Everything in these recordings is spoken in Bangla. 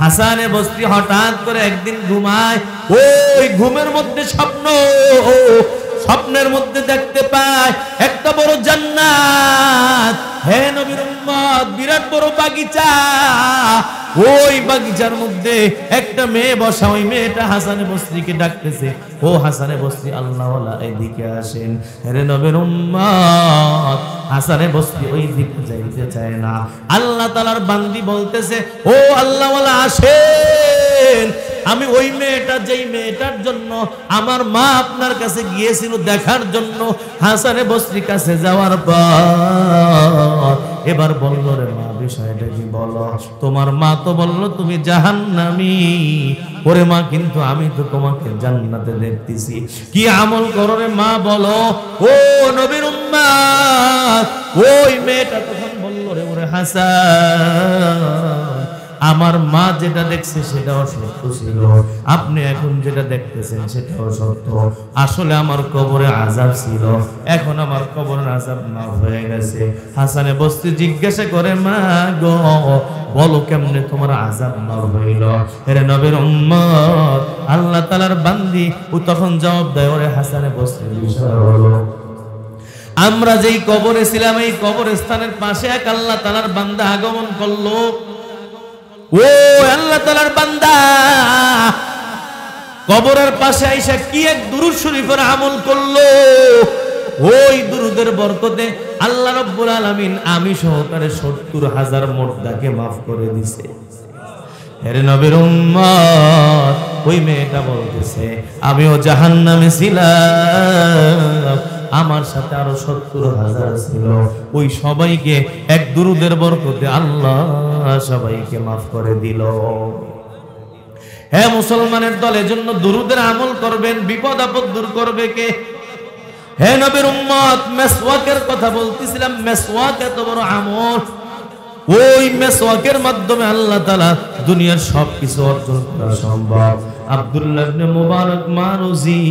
হাসানে বসরি হঠাৎ করে একদিন ঘুমায়, ওই ঘুমের মধ্যে স্বপ্নের মধ্যে দেখতে পায় একটা বড় জান্নাত। হে নবীর উম্মত, বিরাট বড় বাগিচা, ওই বাগিচার মধ্যে একটা মেয়ে বসা, ওই মেয়েটা হাসানে বসরিকে ডাকতেছে, ও হাসানে বসরি আল্লাহওয়ালা এদিকে আসেন। হে নবীর উম্মত, হাসানে বসরি ওই দিকে যাইতে চায় না। আল্লাহ তাআলার বান্দি বলতেছে, ও আল্লাহওয়ালা আসেন, আমি ওই মেয়েটা, যেই মেয়েটার জন্য আমার মা আপনার কাছে গিয়েছিল দেখার জন্য, হাসানে বসরি কাছে যাওয়ার পর এবার বলল, রে মা বিষয়টা কি বলো? তোমার মা তো বললো তুমি জাহান্নামী। ওরে মা, কিন্তু আমি তো তোমাকে জান্নাতে দেখতেছি, কি আমল করো রে মা বলো? ও নবীর উম্মত, ওই মেয়েটা তখন বলল, রে ওরে হাসান, আমার মা যেটা দেখছে সেটাও সত্য ছিল, আপনি এখন যেটা দেখতেছেন সেটাও সত্য। আসলে আমার কবরে আযাব ছিল, এখন আমার কবরের আযাব মাফ হয়ে গেছে। হাসানে বসরি জিজ্ঞাসা করে, মা গো, বলো কেমনে তোমার আযাব মাফ হইল? হে নবীর উম্মত, আল্লাহ তাআলার বান্দি ও তখন জবাব দেয়, ওরে হাসানে বসরি, বিষয় হলো আমরা যেই কবরে ছিলাম, এই কবরস্থানের পাশে এক আল্লাহ তাআলার বান্দা আগমন করলো। ও আল্লাহ তাআলার বান্দা কবরের পাশে আইসা কি এক দুরূদ শরীফের আমল করলো, ওই দুরূদের বরকতে আল্লাহ রাব্বুল আলামিন আমি সহকারে ৭০,০০০ মুর্দাকে মাফ করে দিছে। হে নবীর উম্মত, ওই মেয়েটা বলতেছে, আমিও জাহান্নামে ছিলাম, আমার সাথে আরো ৭০,০০০ ছিল, ওই সবাইকে এক দুরূদের বরকতে আল্লাহ সবাইকে মাফ করে দিল। হে মুসলমানের দল, এজন্য দুরূদের আমল করবেন, বিপদ আপদ দূর করবে কে? হে নবীর উম্মত, মেসওয়াকের কথা বলতেছিলাম, মেসওয়াক এত বড় আমল, ওই মেসওয়াকের মাধ্যমে আল্লাহ তাআলা দুনিয়ার সবকিছু অর্জন করা সম্ভব। আব্দুল্লাহ ইবনে মুবারক মারুজি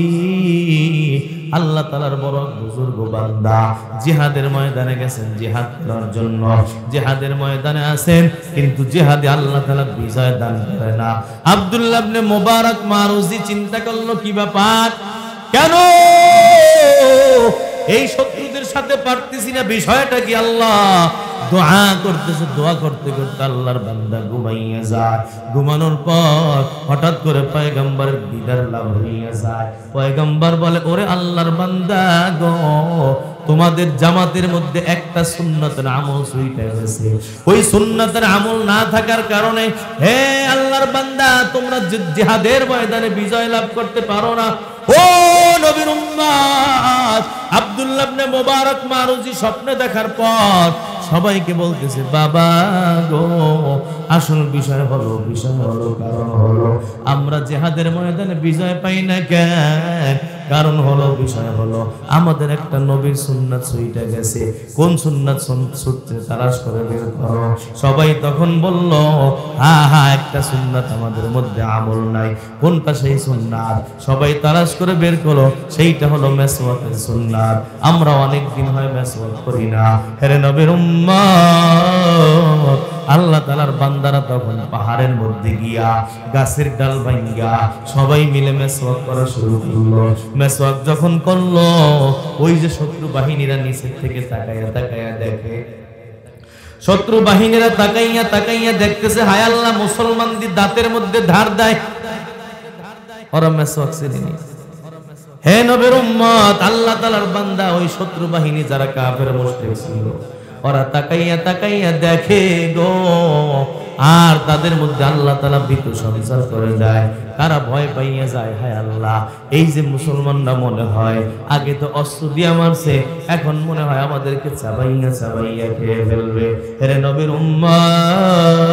আল্লাহ তাআলার বড় বুজুর্গ বান্দা, জিহাদের ময়দানে গেছেন জিহাদ করার জন্য, জিহাদের ময়দানে আছেন, কিন্তু জিহাদে আল্লাহ তাআলা বিজয় দান করে না। আব্দুল্লাহ ইবনে মুবারক মারুজি চিন্তা করলো, কি ব্যাপার, কেন এই শত্রুদের সাথে পারতেছি না, বিষয়টা কি? আল্লাহ দোয়া করতেছে, দোয়া করতে করতে আল্লাহর বান্দা ঘুমাইয়া যায়। ঘুমানোর পর হঠাৎ করে পয়গম্বরের দিদার লাভ হইয়া যায়। পয়গম্বর বলে, ওরে আল্লাহর বান্দা গো, তোমাদের জামাতের মধ্যে একটা সুন্নতের আমল ছুইটা গেছে, ওই সুন্নতের আমল না থাকার কারণে হে আল্লাহর বান্দা, তোমরা জিহাদের ময়দানে বিজয় লাভ করতে পারো না। ও নবীর উম্মত, আব্দুল্লাহ ইবনে মুবারক মারুজি স্বপ্নে দেখার পর সবাইকে বলতেছে, বাবা গো, আসল বিষয় হলো কারণ হলো আমরা জিহাদের ময়দানে বিজয় পাই না কেন? কারণ হলো, বিষয় হলো আমাদের একটা নবীর সুন্নাত ছুইটা গেছে। কোন সুন্নাত ছুটতে তালাশ করে বের করো। সবাই তখন বলল, হ্যাঁ, একটা সুন্নাত আমাদের মধ্যে আমল নাই। কোনটা সেই সুন্নাত? সবাই তালাশ করে বের করো, সেইটা হলো মেসওয়াকের সুন্নাত। আমরা অনেক দিন হয় মেসওয়াক করি না। হে নবীর উম্মত, আল্লাহ তাআলার বান্দারা তখন পাহাড়ের মধ্যে গিয়া গাছের ডাল ভাঙ্গা সবাই মিলে মেসওয়াক করা শুরু করলো। মেসওয়াক যখন করলো, ওই যে শত্রু বাহিনীরা নিচের থেকে তাকাইয়া দেখে, শত্রু বাহিনীরা তাকাইয়া দেখতেছে, হায় আল্লাহ, মুসলমানদের দাঁতের মধ্যে ধার দেয়, ওরা মেসওয়াক ছিলেনি। হে নবীর উম্মত, আল্লাহ তাআলার বান্দা, ওই শত্রু বাহিনী যারা কাফের মুশরিক ছিল, ওরা তাকাইয়া দেখে গো, আর তাদের মধ্যে আল্লাহ তাআলা ভীতু সঞ্চার করে দেয়। তারা ভয় পাইয়া যায়, হায় আল্লাহ, এই যে মুসলমানরা মনে হয় আগে তো অস্ত্র দিয়া মারছে, এখন মনে হয় আমাদেরকে চাবাইয়া খেয়ে ফেলবে। হে নবীর উম্মত,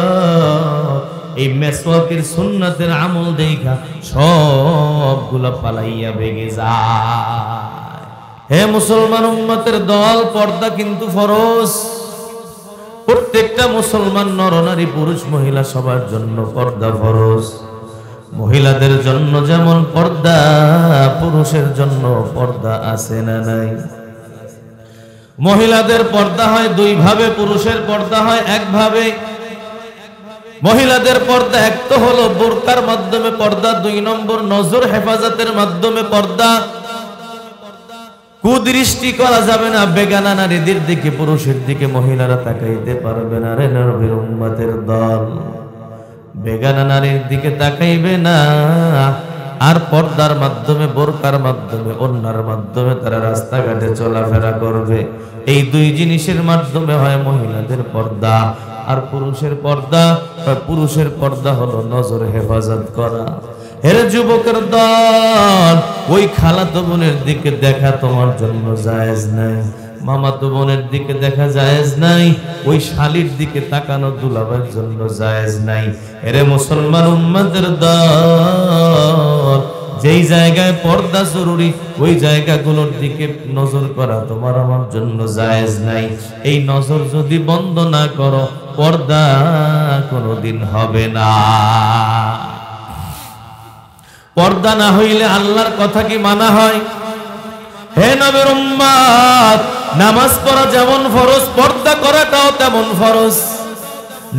এই মেসওয়াকের সুন্নাতের আমল দেখা সবগুলা পালাইয়া বেগে যায়। হে মুসলমান উম্মতের দল, পর্দা কিন্তু ফরজ। প্রত্যেকটা মুসলমান নরনারী, পুরুষ মহিলা সবার জন্য পর্দা ফরজ। মহিলাদের জন্য যেমন পর্দা, পুরুষের জন্য পর্দা আছে না নাই? মহিলাদের পর্দা হয় দুই ভাবে, পুরুষের পর্দা হয় এক ভাবে। মহিলাদের পর্দা এক তো হলো বোরকার মাধ্যমে পর্দা, 2 নম্বর নজর হেফাজতের মাধ্যমে পর্দা। কুদৃষ্টি করা যাবে না, বেগানা নারীদের দিকে, পুরুষের দিকে মহিলারা তাকাইতে পারবে না। রে নবীর উম্মতের দল, বেগানা নারীর দিকে তাকাইবে না, আর পর্দার মাধ্যমে, বোরকার মাধ্যমে, ওন্নার মাধ্যমে তারা রাস্তাঘাটে চলাফেরা করবে। এই 2 জিনিসের মাধ্যমে হয় মহিলাদের পর্দা। আর পুরুষের পর্দা, পুরুষের পর্দা হলো নজর হেফাজত করা। হেরে যুবকের দল, ওই খালাতো বোনের দিকে দেখা তোমার জন্য জায়েজ নাই, মামাতো বোনের দিকে দেখা জায়েজ নাই, ওই শালীর দিকে তাকানো দুলাভাইয়ের জন্য জায়েজ নাই। এরে মুসলমান উম্মতের দল, যেই জায়গায় পর্দা জরুরি ওই জায়গাগুলোর দিকে নজর করা তোমার আমার জন্য জায়েজ নাই। এই নজর যদি বন্ধ না করো, পর্দা কোনোদিন হবে না। পর্দা না হইলে আল্লাহর কথা কি মানা হয়? হে নবীর উম্মত, নামাজ পড়া যেমন ফরজ, পর্দা করাটাও তেমন ফরজ।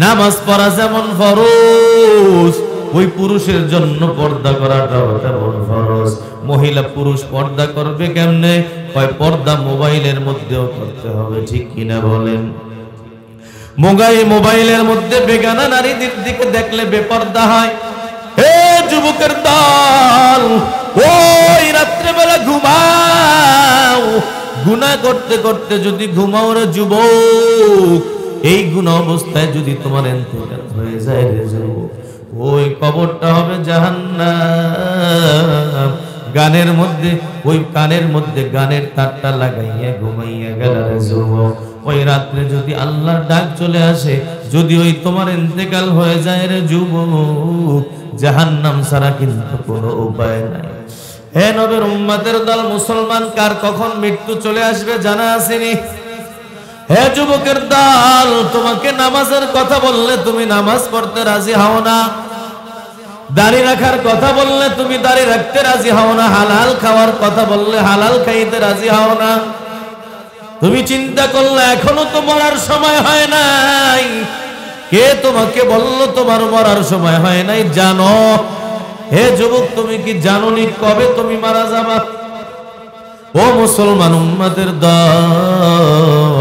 নামাজ পড়া যেমন ফরজ, ওই পুরুষের জন্য পর্দা করাটাও তেমন ফরজ। মহিলা পুরুষ পর্দা করবে কেমনে? পর্দা মোবাইলের মধ্যেও করতে হবে, ঠিক কিনা বলেন? মোবাইলের মধ্যে বেগানা নারীদের দিকে দেখলে বেপর্দা হয়। হে যুবকের দল, ওই রাত্রেবেলা ঘুমাও, গুনাহ করতে করতে যদি ঘুমাও রে যুবক, এই গুনাহ অবস্থায় যদি তোমার ইন্তেকাল হয়ে যায় রে যুবক, ওই কবরটা হবে জাহান্নাম। গানের মধ্যে, ওই কানের মধ্যে গানের তারটা লাগাইয়া ঘুমাইয়া গেল রে যুবক, ওই রাত্রে যদি আল্লাহর ডাক চলে আসে, যদি ওই তোমার ইন্তেকাল হয়ে যায় রে যুবক, জাহান্নাম ছাড়া কিন্তু কোনো উপায় নাই। হে নবীর উম্মতের দল, মুসলমান কার কখন মৃত্যু চলে আসবে জানা আসেনি? হে যুবকের দল, তোমাকে নামাজের কথা বললে তুমি নামাজ পড়তে রাজি হও না, দাড়ি রাখার কথা বললে তুমি দাড়ি রাখতে রাজি হও না, হালাল খাওয়ার কথা বললে হালাল খাইতে রাজি হও না। তুমি চিন্তা করলে এখনো তো মরার সময় হয় নাই। কে তোমাকে বললো তোমার মরার সময় হয় নাই? জানো? হে যুবক, তুমি কি জানোনি কবে তুমি মারা যাবা? ও মুসলমান উম্মতের দল,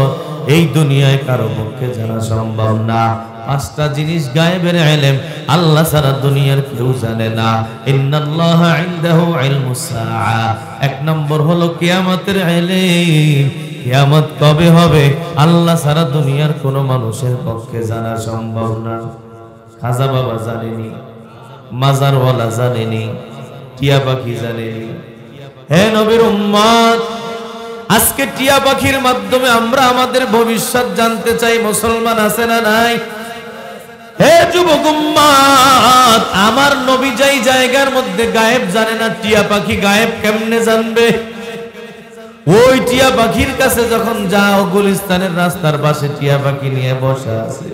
এই দুনিয়ায় কারো পক্ষে জানা সম্ভব না। 5টা জিনিস গায়েবের ইলম, আল্লাহ ছাড়া দুনিয়ার কেউ জানে না। ইন্নাল্লাহা ইনদাহু ইলমুস সাআ, 1 নম্বর হলো কিয়ামতের ইলম। কিয়ামত কবে হবে আল্লাহ ছাড়া দুনিয়ার কোন মানুষের পক্ষে জানা সম্ভব না। খাজা বাবা জানেনি, মাজারওয়ালা জানেনি, টিয়া পাখি জানেনি। হে নবীর উম্মত, আজকে টিয়া পাখির মাধ্যমে আমরা আমাদের ভবিষ্যৎ জানতে চাই। মুসলমান আছে না নাই? হে যুবক উম্মত, আমার নবী যেই জায়গার মধ্যে গায়েব জানে না, টিয়া পাখি গায়েব কেমনে জানবে? ওই টিয়া পাখির কাছে যখন যাও, গুলিস্তানের রাস্তার পাশে টিয়া পাখি নিয়ে বসা আছে,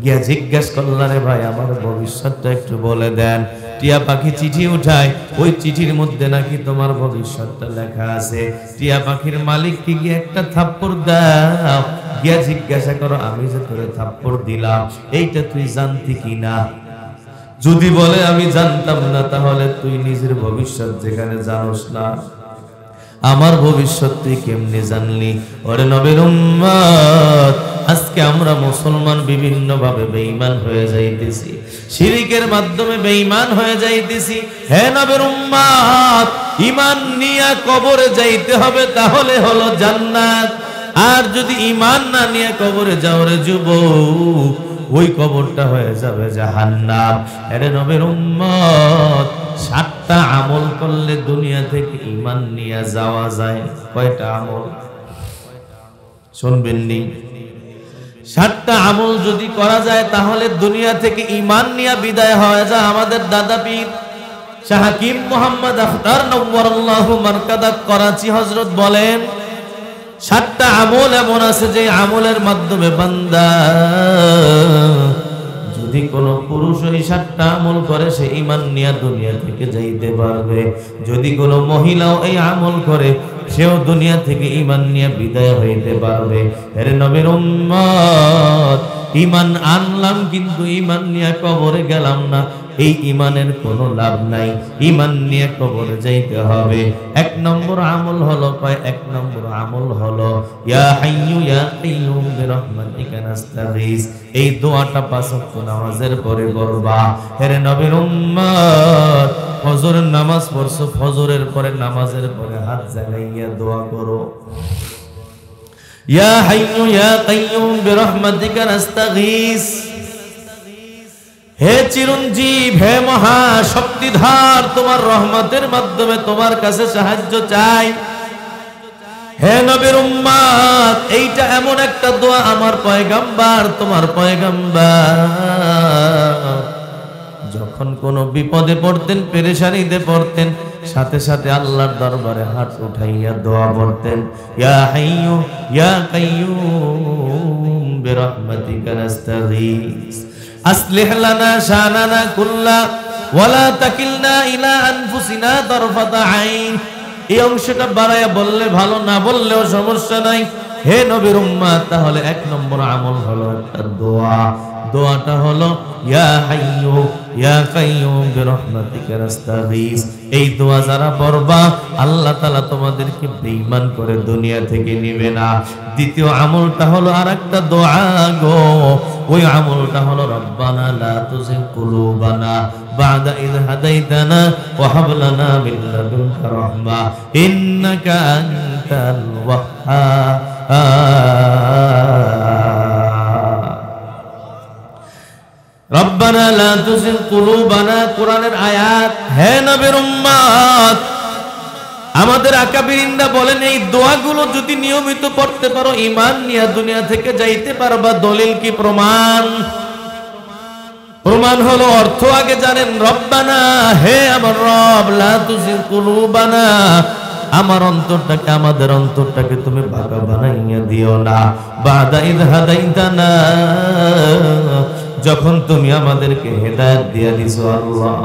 গিয়া জিজ্ঞেস করলা, রে ভাই আমার ভবিষ্যৎটা একটু বলে দেন। টিয়া পাখি চিঠি উঠায়, ওই চিঠির মধ্যে নাকি তোমার ভবিষ্যৎটা লেখা আছে। টিয়া পাখির মালিক কি গিয়ে একটা থাপ্পড় দাও, গিয়া জিজ্ঞাসা করো, আমি যে তোরে থাপ্পড় দিলাম এইটা তুই জানতি কিনা? যদি বলে আমি জানতাম না, তাহলে তুই নিজের ভবিষ্যৎ যেখানে জানোস না, আমার ভবিষ্যৎ তুই কেমনে জানলি? ওরে নবীর উম্মত, আজকে আমরা মুসলমান বিভিন্ন ভাবে বেঈমান হয়ে যাইতেছি, শিরকের মাধ্যমে বেঈমান হয়ে যাইতেছি। হে নবীর উম্মত, ঈমান নিয়ে কবরে যাইতে হবে, তাহলে হলো জান্নাত। আর যদি ঈমান না নিয়ে কবরে যাও রে যুবক, ওই কবরটা হয়ে যাবে জাহান্নাম। হে নবীর উম্মত, 7টা আমল করলে দুনিয়া থেকে ঈমান নিয়ে যাওয়া যায়। কয়টা আমল শুনবেন নি? 7টা আমল যদি করা যায় তাহলে দুনিয়া থেকে ঈমান নিয়ে বিদায় হয়ে যায়। আমাদের দাদা পীর শাহ হাকিম মুহাম্মদ আখতার নওয়ারাল্লাহু মারকাদা করাচি হযরত বলেন, 7টা আমল এমন আছে যে আমলের মাধ্যমে বান্দা, যদি কোন পুরুষ ওই 7টা আমল করে, সে ঈমান নিয়ে দুনিয়া থেকে যাইতে পারবে। যদি কোন মহিলাও এই আমল করে, সেও দুনিয়া থেকে ঈমান নিয়ে বিদায় হইতে পারবে। এর নবীর উম্মত, ঈমান আনলাম কিন্তু ঈমান নিয়ে কবরে গেলাম না, এই ঈমানের কোনো লাভ নাই। ঈমান নিয়ে কবরে যাইতে হবে। এক নম্বর আমল হলো, কয় এক নম্বর আমল হলো ইয়া হাইয়্যু ইয়া কাইয়্যুম বিরহমাতিকা নাস্তাগীস। এই দোয়াটা পাঁচ ওয়াক্ত নামাজের পরে পড়বা। হে নবীর উম্মত, ফজরের নামাজ পড়ছো, ফজরের পরে নামাজের পরে হাত জাগাইয়া দোয়া করো, ইয়া হাইয়্যু ইয়া কাইয়্যুম বিরহমাতিকা নাস্তাগীস। হে চিরঞ্জীব, হে মহা শক্তিধর, তোমার রহমতের মাধ্যমে তোমার কাছে সাহায্য চাই। হে নবীর উম্মত, এইটা এমন একটা দোয়া আমার পয়গম্বর, তোমার পয়গম্বর যখন কোন বিপদে পড়তেন, পেরেশানিতে পড়তেন, সাথে সাথে আল্লাহর দরবারে হাত উঠাইয়া দোয়া পড়তেন, ইয়া হাইয়্যু ইয়া কাইয়্যুম বিরহমাতিকা নাস্তাগীস আসলিহ লানা শানানা কুল্লা ওয়ালা তাকিলনা ইলা আনফুসিনা তারফাতা আইন। এই অংশটা বাড়ায়া বললে ভালো, না বললেও সমস্যা নাই। হে নবীর উম্মত, তাহলে এক নম্বর আমল হলো একটা দোয়া। দোয়াটা হলো ইয়া হাইয়্যু ইয়া কাইয়্যুম বিরহমাতিকা নাস্তাগীস। এই দোয়া যারা পড়বা, আল্লাহ তাআলা তোমাদেরকে বেঈমান করে দুনিয়া থেকে নিবে না। দ্বিতীয় আমলটা হলো আরেকটা দোয়া গো, ওই আমলটা হলো রব্বানা লা তুযিগ কুলুবানা বা'দা ইয হাদাইতানা ওয়া হাব লানা মিন লাদুনকা রাহমা ইন্নাকা আনতাল ওয়াহ্হাব। রব্বানা লা তুযিগ কুলুবানা, কোরআনের আয়াত। হে নবীর উম্মত, আমাদের আকাবিরিনরা বলেন এই দোয়াগুলো যদি নিয়মিত পড়তে পারো, ঈমান নিয়ে দুনিয়া থেকে যাইতে পারবা। দলিল কি? প্রমাণ। প্রমাণ হলো অর্থ আগে জানেন। রব্বানা, হে আমার রব, লা তুযিগ কুলুবানা, আমার অন্তরটাকে, আমাদের অন্তরটাকে তুমি বাঁকা বানাইয়া দিও না। বা'দা ইয হাদাইতানা, যখন তুমি আমাদেরকে হেদায়েত দিয়ে দিছো আল্লাহ,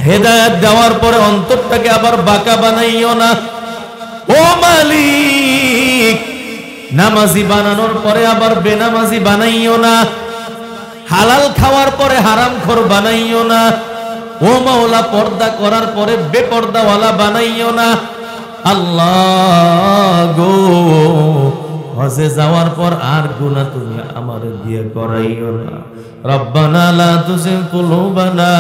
হেদায়েত দেওয়ার পরে অন্তরটাকে আবার বাঁকা বানাইও না। ও মালিক, নামাজি বানানোর পরে আবার বেনামাজি বানাইও না। হালাল খাওয়ার পরে হারামখোর বানাইও না। ও মাওলা, পর্দা করার পরে বেপর্দাওয়ালা বানাইও না। আল্লাহ গো, হজে যাওয়ার পর আর গুনাহ তুমি আমারে দিয়ে করাইও না। রব্বানা লা তুযিগ কুলুবানা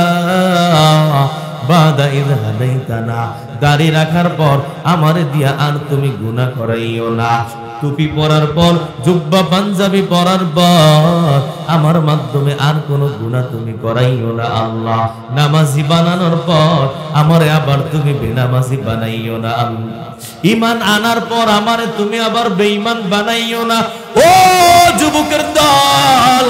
বা'দা ইয হাদাইতানা, দাড়ি রাখার পর আমারে দিয়া আর তুমি গুনাহ করাইও না। টুপি পরার পর, জুব্বা পাঞ্জাবি পরার পর আমার মাধ্যমে আর কোনো গুনাহ তুমি করাইও না আল্লাহ। নামাজি বানানোর পর আমারে আবার তুমি বেনামাজি বানাইও না আল্লাহ। ঈমান আনার পর আমারে তুমি আবার বেঈমান বানাইও না। ও যুবকের দল,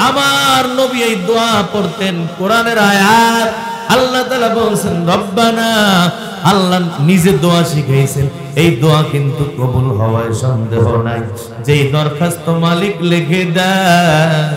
আমার নবী এই দোয়া পড়তেন, কোরআনের আয়াত। আল্লাহ তাআলা বলছেন রব্বানা, আল্লাহ নিজে দোয়া শিখাইছেন। এই দোয়া কিন্তু কবুল হওয়ার সন্দেহ নাই। যেই দরখাস্ত মালিক লিখে দেয়,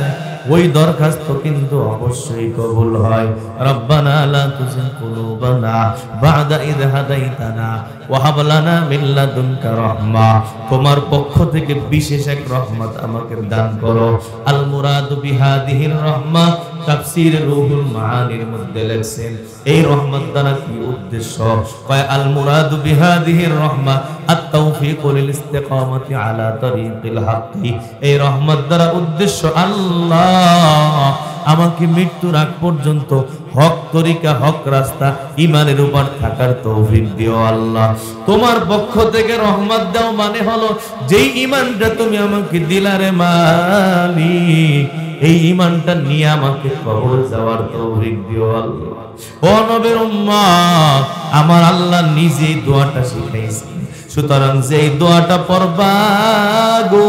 ওই দরখাস্ত কিন্তু অবশ্যই কবুল হয়। রব্বানা লা তুযিগ কুলুবানা বা'দা ইয হাদাইতানা ওয়া হাব লানা মিন লাদুনকা রাহমা, তোমার পক্ষ থেকে বিশেষ এক রহমত আমাকে দান করো। আল মুরাদু বিহাদিহির রাহমা, তাফসীর রুহুল মাআনির মধ্যে লেখছেন এই রহমত দ্বারা কি উদ্দেশ্য। কয় আল মুরাদু বিহাদিহির রাহমা আত-তাওফীকু লিল ইস্তিকামাতি আলা তরিকিল হাক্কি। এই রহমত দ্বারা উদ্দেশ্য আল্লাহ আমাকে মৃত্যুর আগ পর্যন্ত হক তরিকা, হক রাস্তা, ঈমানের উপর থাকার তৌফিক দিও আল্লাহ। তোমার পক্ষ থেকে রহমত দাও মানে হলো যেই ঈমানটা তুমি আমাকে দিলারে মালিক, এই ঈমানটা নিয়ে আমাকে কবর যাওয়ার তৌফিক দিও আল্লাহ। ও নবীর উম্মত, আমার আল্লাহ নিজেই দোয়াটা শিখাইছেন। সুতরাং যেই দোয়াটা পড়বা গো,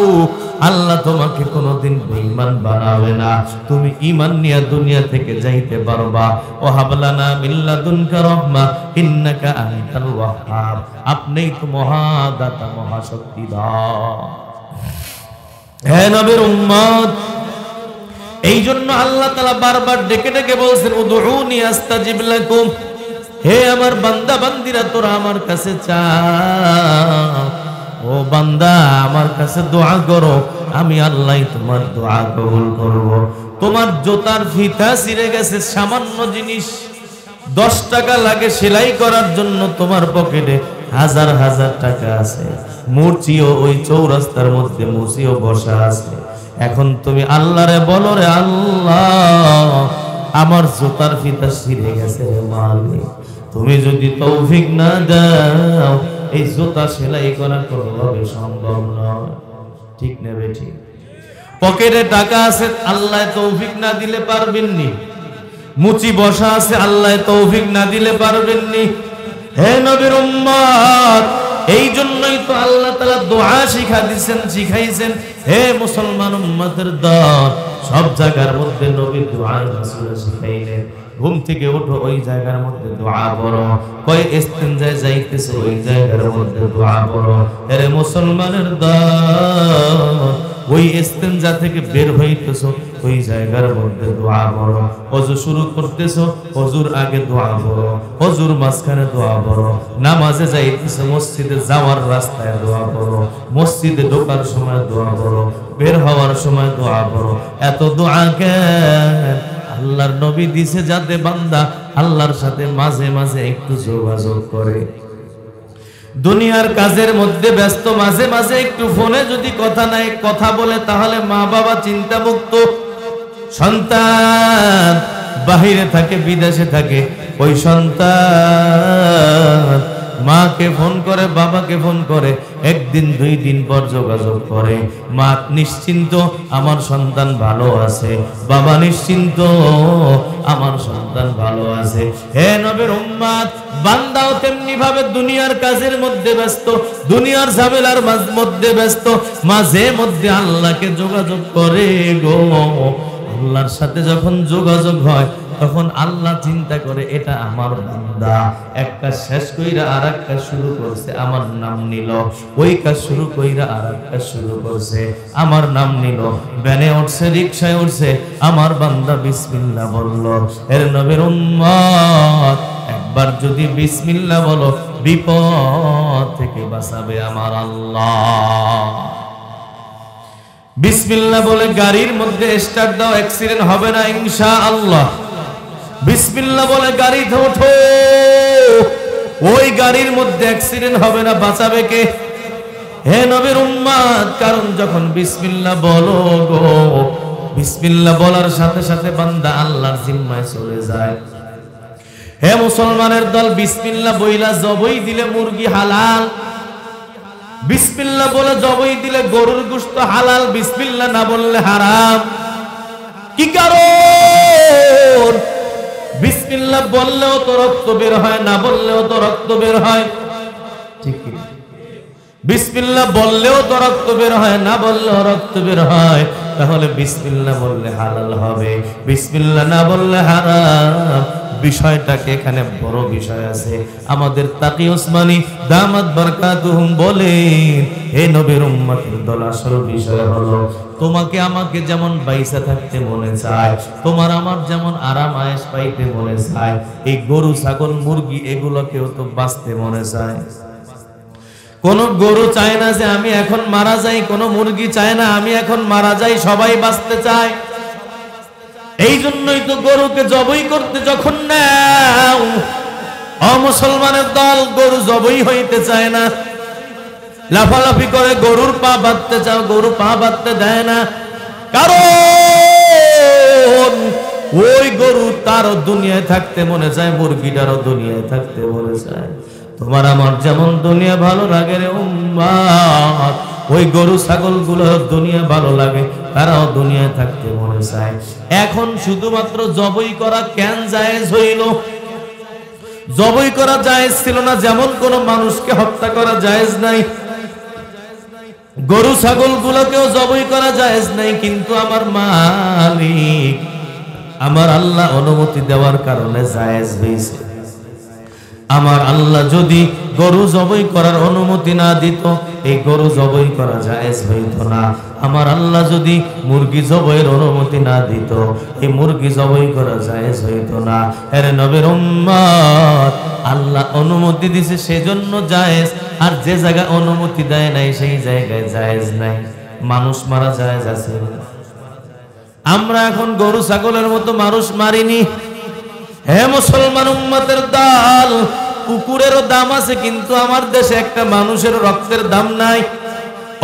আল্লাহ তোমাকে কোনোদিন বেঈমান বানাবে না। তুমি ঈমান নিয়ে দুনিয়া থেকে যাইতে পারবা। ও হাবলানা মিন লাদুনকা রাহমা ইন্নাকা আনতাল ওয়াহ্হাব, আপনিই তো মহাদাতা, মহাশক্তিধর। হে নবীর উম্মত, এই জন্য আল্লাহ তাআলা বারবার ডেকে ডেকে বলছেন উদউনি আস্তাজিব লাকুম, হে আমার বান্দা বান্দিরা তোরা আমার কাছে চা, ও বান্দা আমার কাছে দোয়া করো, আমি আল্লাহ তোমার দোয়া কবুল করব। তোমার জুতার ফিতা ছিঁড়ে গেছে, সামান্য জিনিস, 10 টাকা লাগে সেলাই করার জন্য, তোমার পকেটে হাজার হাজার টাকা আছে, মূর্তিও ওই চৌরাস্তার মধ্যে মুসিও বসা আছে। এখন তুমি আল্লাহরে বলো, রে আল্লাহ আমার জুতার ফিতা ছিঁড়ে গেছে রে মালিক, তুমি যদি তৌফিক না দাও এই জুতা সেলাই করা কোনোভাবে সম্ভব নয়। ঠিক না বেঠি? পকেটে টাকা আছে, আল্লাহ তৌফিক না দিলে পারবেননি। মুচি বসা আছে, আল্লাহ তৌফিক না দিলে পারবেননি। হে নবীর উম্মত, এই জন্যই তো আল্লাহ তাআলা দোয়া শিখাইছেন। হে মুসলমান উম্মতের দল, সব জায়গার মধ্যে নবী দোয়া রাসূল শিখাইলেন। ঘুম থেকে ওঠো, ওই জায়গার মধ্যে দোয়া পড়ো। কয় ইস্তেঞ্জায় যাইতেছো, ওই জায়গার মধ্যে দোয়া পড়ো। হে মুসলমানের দল, ওই ইস্তেঞ্জা থেকে বের হইতেছো, ওই জায়গার মধ্যে দোয়া পড়ো। ওযু শুরু করতেছো, ওযুর আগে দোয়া পড়ো। ওযুর মাঝখানে দোয়া পড়ো। নামাজে যাইতেছো, মসজিদে যাওয়ার রাস্তায় দোয়া পড়ো। মসজিদে ঢোকার সময় দোয়া পড়ো, বের হওয়ার সময় দোয়া পড়ো। এত দোয়া কেন? আল্লাহর নবী দিছে যাতে বান্দা আল্লাহর সাথে মাঝে মাঝে একটু যোগাযোগ করে। দুনিয়ার কাজের মধ্যে ব্যস্ত, মাঝে মাঝে একটু ফোনে যদি কথা বলে, তাহলে মা বাবা চিন্তামুক্ত। সন্তান বাহিরে থাকে, বিদেশে থাকে, ওই সন্তান মাকে ফোন করে, বাবাকে ফোন করে, একদিন 2 দিন পর যোগাযোগ করে। মা নিশ্চিন্ত, আমার সন্তান ভালো আছে, বাবা নিশ্চিন্ত, আমার সন্তান ভালো আছে। হে নবীর উম্মত, বান্দাও তেমনি ভাবে দুনিয়ার কাজের মধ্যে ব্যস্ত, দুনিয়ার ঝামেলার মধ্যে ব্যস্ত, মাঝে মধ্যে আল্লাহকে যোগাযোগ করে গো। আল্লাহর সাথে যখন যোগাযোগ হয়, তখন আল্লাহ চিন্তা করে এটা আমার বান্দা, এক কাজ শেষ কইরা আর এক কাজ শুরু করছে, আমার নাম নিল। ওই কাজ শুরু কইরা আর এক কাজ শুরু করছে, আমার নাম নিল। ভ্যানে উঠছে, রিকশায় উঠছে, আমার বান্দা বিসমিল্লাহ বলল। এর নবীর উম্মত, একবার যদি বিসমিল্লাহ বলো, বিপদ থেকে বাঁচাবে আমার আল্লাহ। বিসমিল্লাহ বলে গাড়ির মধ্যে স্টার্ট দাও, অ্যাক্সিডেন্ট হবে না ইনশাআল্লাহ। বিসমিল্লাহ বলে গাড়িতে ওঠো, ওই গাড়ির মধ্যে অ্যাক্সিডেন্ট হবে না, বাঁচাবে কে? হে নবীর উম্মত, কারণ যখন বিসমিল্লাহ বলো গো, বিসমিল্লাহ বলার সাথে সাথে বান্দা আল্লাহর জিম্মায় চলে যায়। হে মুসলমানের দল, বিসমিল্লাহ বইলা জবই দিলে মুরগি হালাল, বিসমিল্লাহ বলে জবই দিলে গরুর গোশত হালাল, বিসমিল্লাহ না বললে হারাম। কি কারণ? বিসমিল্লাহ বললেও তো রক্ত বের হয়, না বললেও তো রক্ত বের হয়। ঠিক কি? বিসমিল্লাহ বললেও তো রক্ত বের হয়, না বললেও রক্ত বের হয়। তাহলে বিসমিল্লাহ বললে হালাল হবে, বিসমিল্লাহ না বললে হারাম। বিষয়টাকে এখানে বড় বিষয় আছে। আমাদের তাকি ওসমানী দামাত বারাকাতুহুম বলেন, হে নবীর উম্মতের দল, আসল বিষয় হলো তোমাকে আমাকে যেমন বাইসা থাকতে মনে চায়, তোমার আমার যেমন আরাম আয়েশ পাইতে মনে চায়, এই গরু ছাগল মুরগি এগুলোকেও তো বাঁচতে মনে চায়। কোন গরু চায় না যে আমি এখন মারা যাই, কোন মুরগি চায় না আমি এখন মারা যাই, সবাই বাঁচতে চায়। এই জন্যই তো গরুকে জবাই করতে যখন নাও, অমুসলমানের দল গরু জবাই হইতে চায় না, লাফালাফি করে গরুর পা বাঁধতে চাও, গরু পা বাঁধতে দেয় না। কারণ ওই গরু তারও দুনিয়ায় থাকতে মনে চায়, মুরগিটারও দুনিয়ায় থাকতে মনে চায়। তোমার আমার যেমন দুনিয়া ভালো লাগে রে উম্মত, ওই গরু ছাগল গুলো দুনিয়া ভালো লাগে, তারাও দুনিয়ায় থাকতে মনে চায়। এখন শুধুমাত্র জবাই করা কেন জায়েজ হইল? জবাই করা জায়েজ ছিল না, যেমন কোন মানুষকে হত্যা করা জায়েজ নাই, গরু ছাগল গুলোকেও জবাই করা জায়েজ নাই। কিন্তু আমার মালিক, আমার আল্লাহ অনুমতি দেওয়ার কারণে জায়েজ হয়েছে। আমার আল্লাহ যদি গরু জবাই করার অনুমতি না দিত, এই গরু জবাই করা জায়েজ হইত না। আমার আল্লাহ যদি মুরগি জবাইয়ের অনুমতি না দিত, এই মুরগি জবাই করা জায়েজ হইত না। এর নবীর উম্মত, আল্লাহ অনুমতি দিছে সেজন্য জায়েজ, আর যে জায়গায় অনুমতি দেয় নাই সেই জায়গায় জায়েজ নাই। মানুষ মারা জায়েজ আছে? আমরা এখন গরু ছাগলের মতো মানুষ মারিনি। হে মুসলমান উম্মতের দল, কুকুরেরও দাম আছে, কিন্তু আমার দেশে একটা মানুষের রক্তের দাম নাই।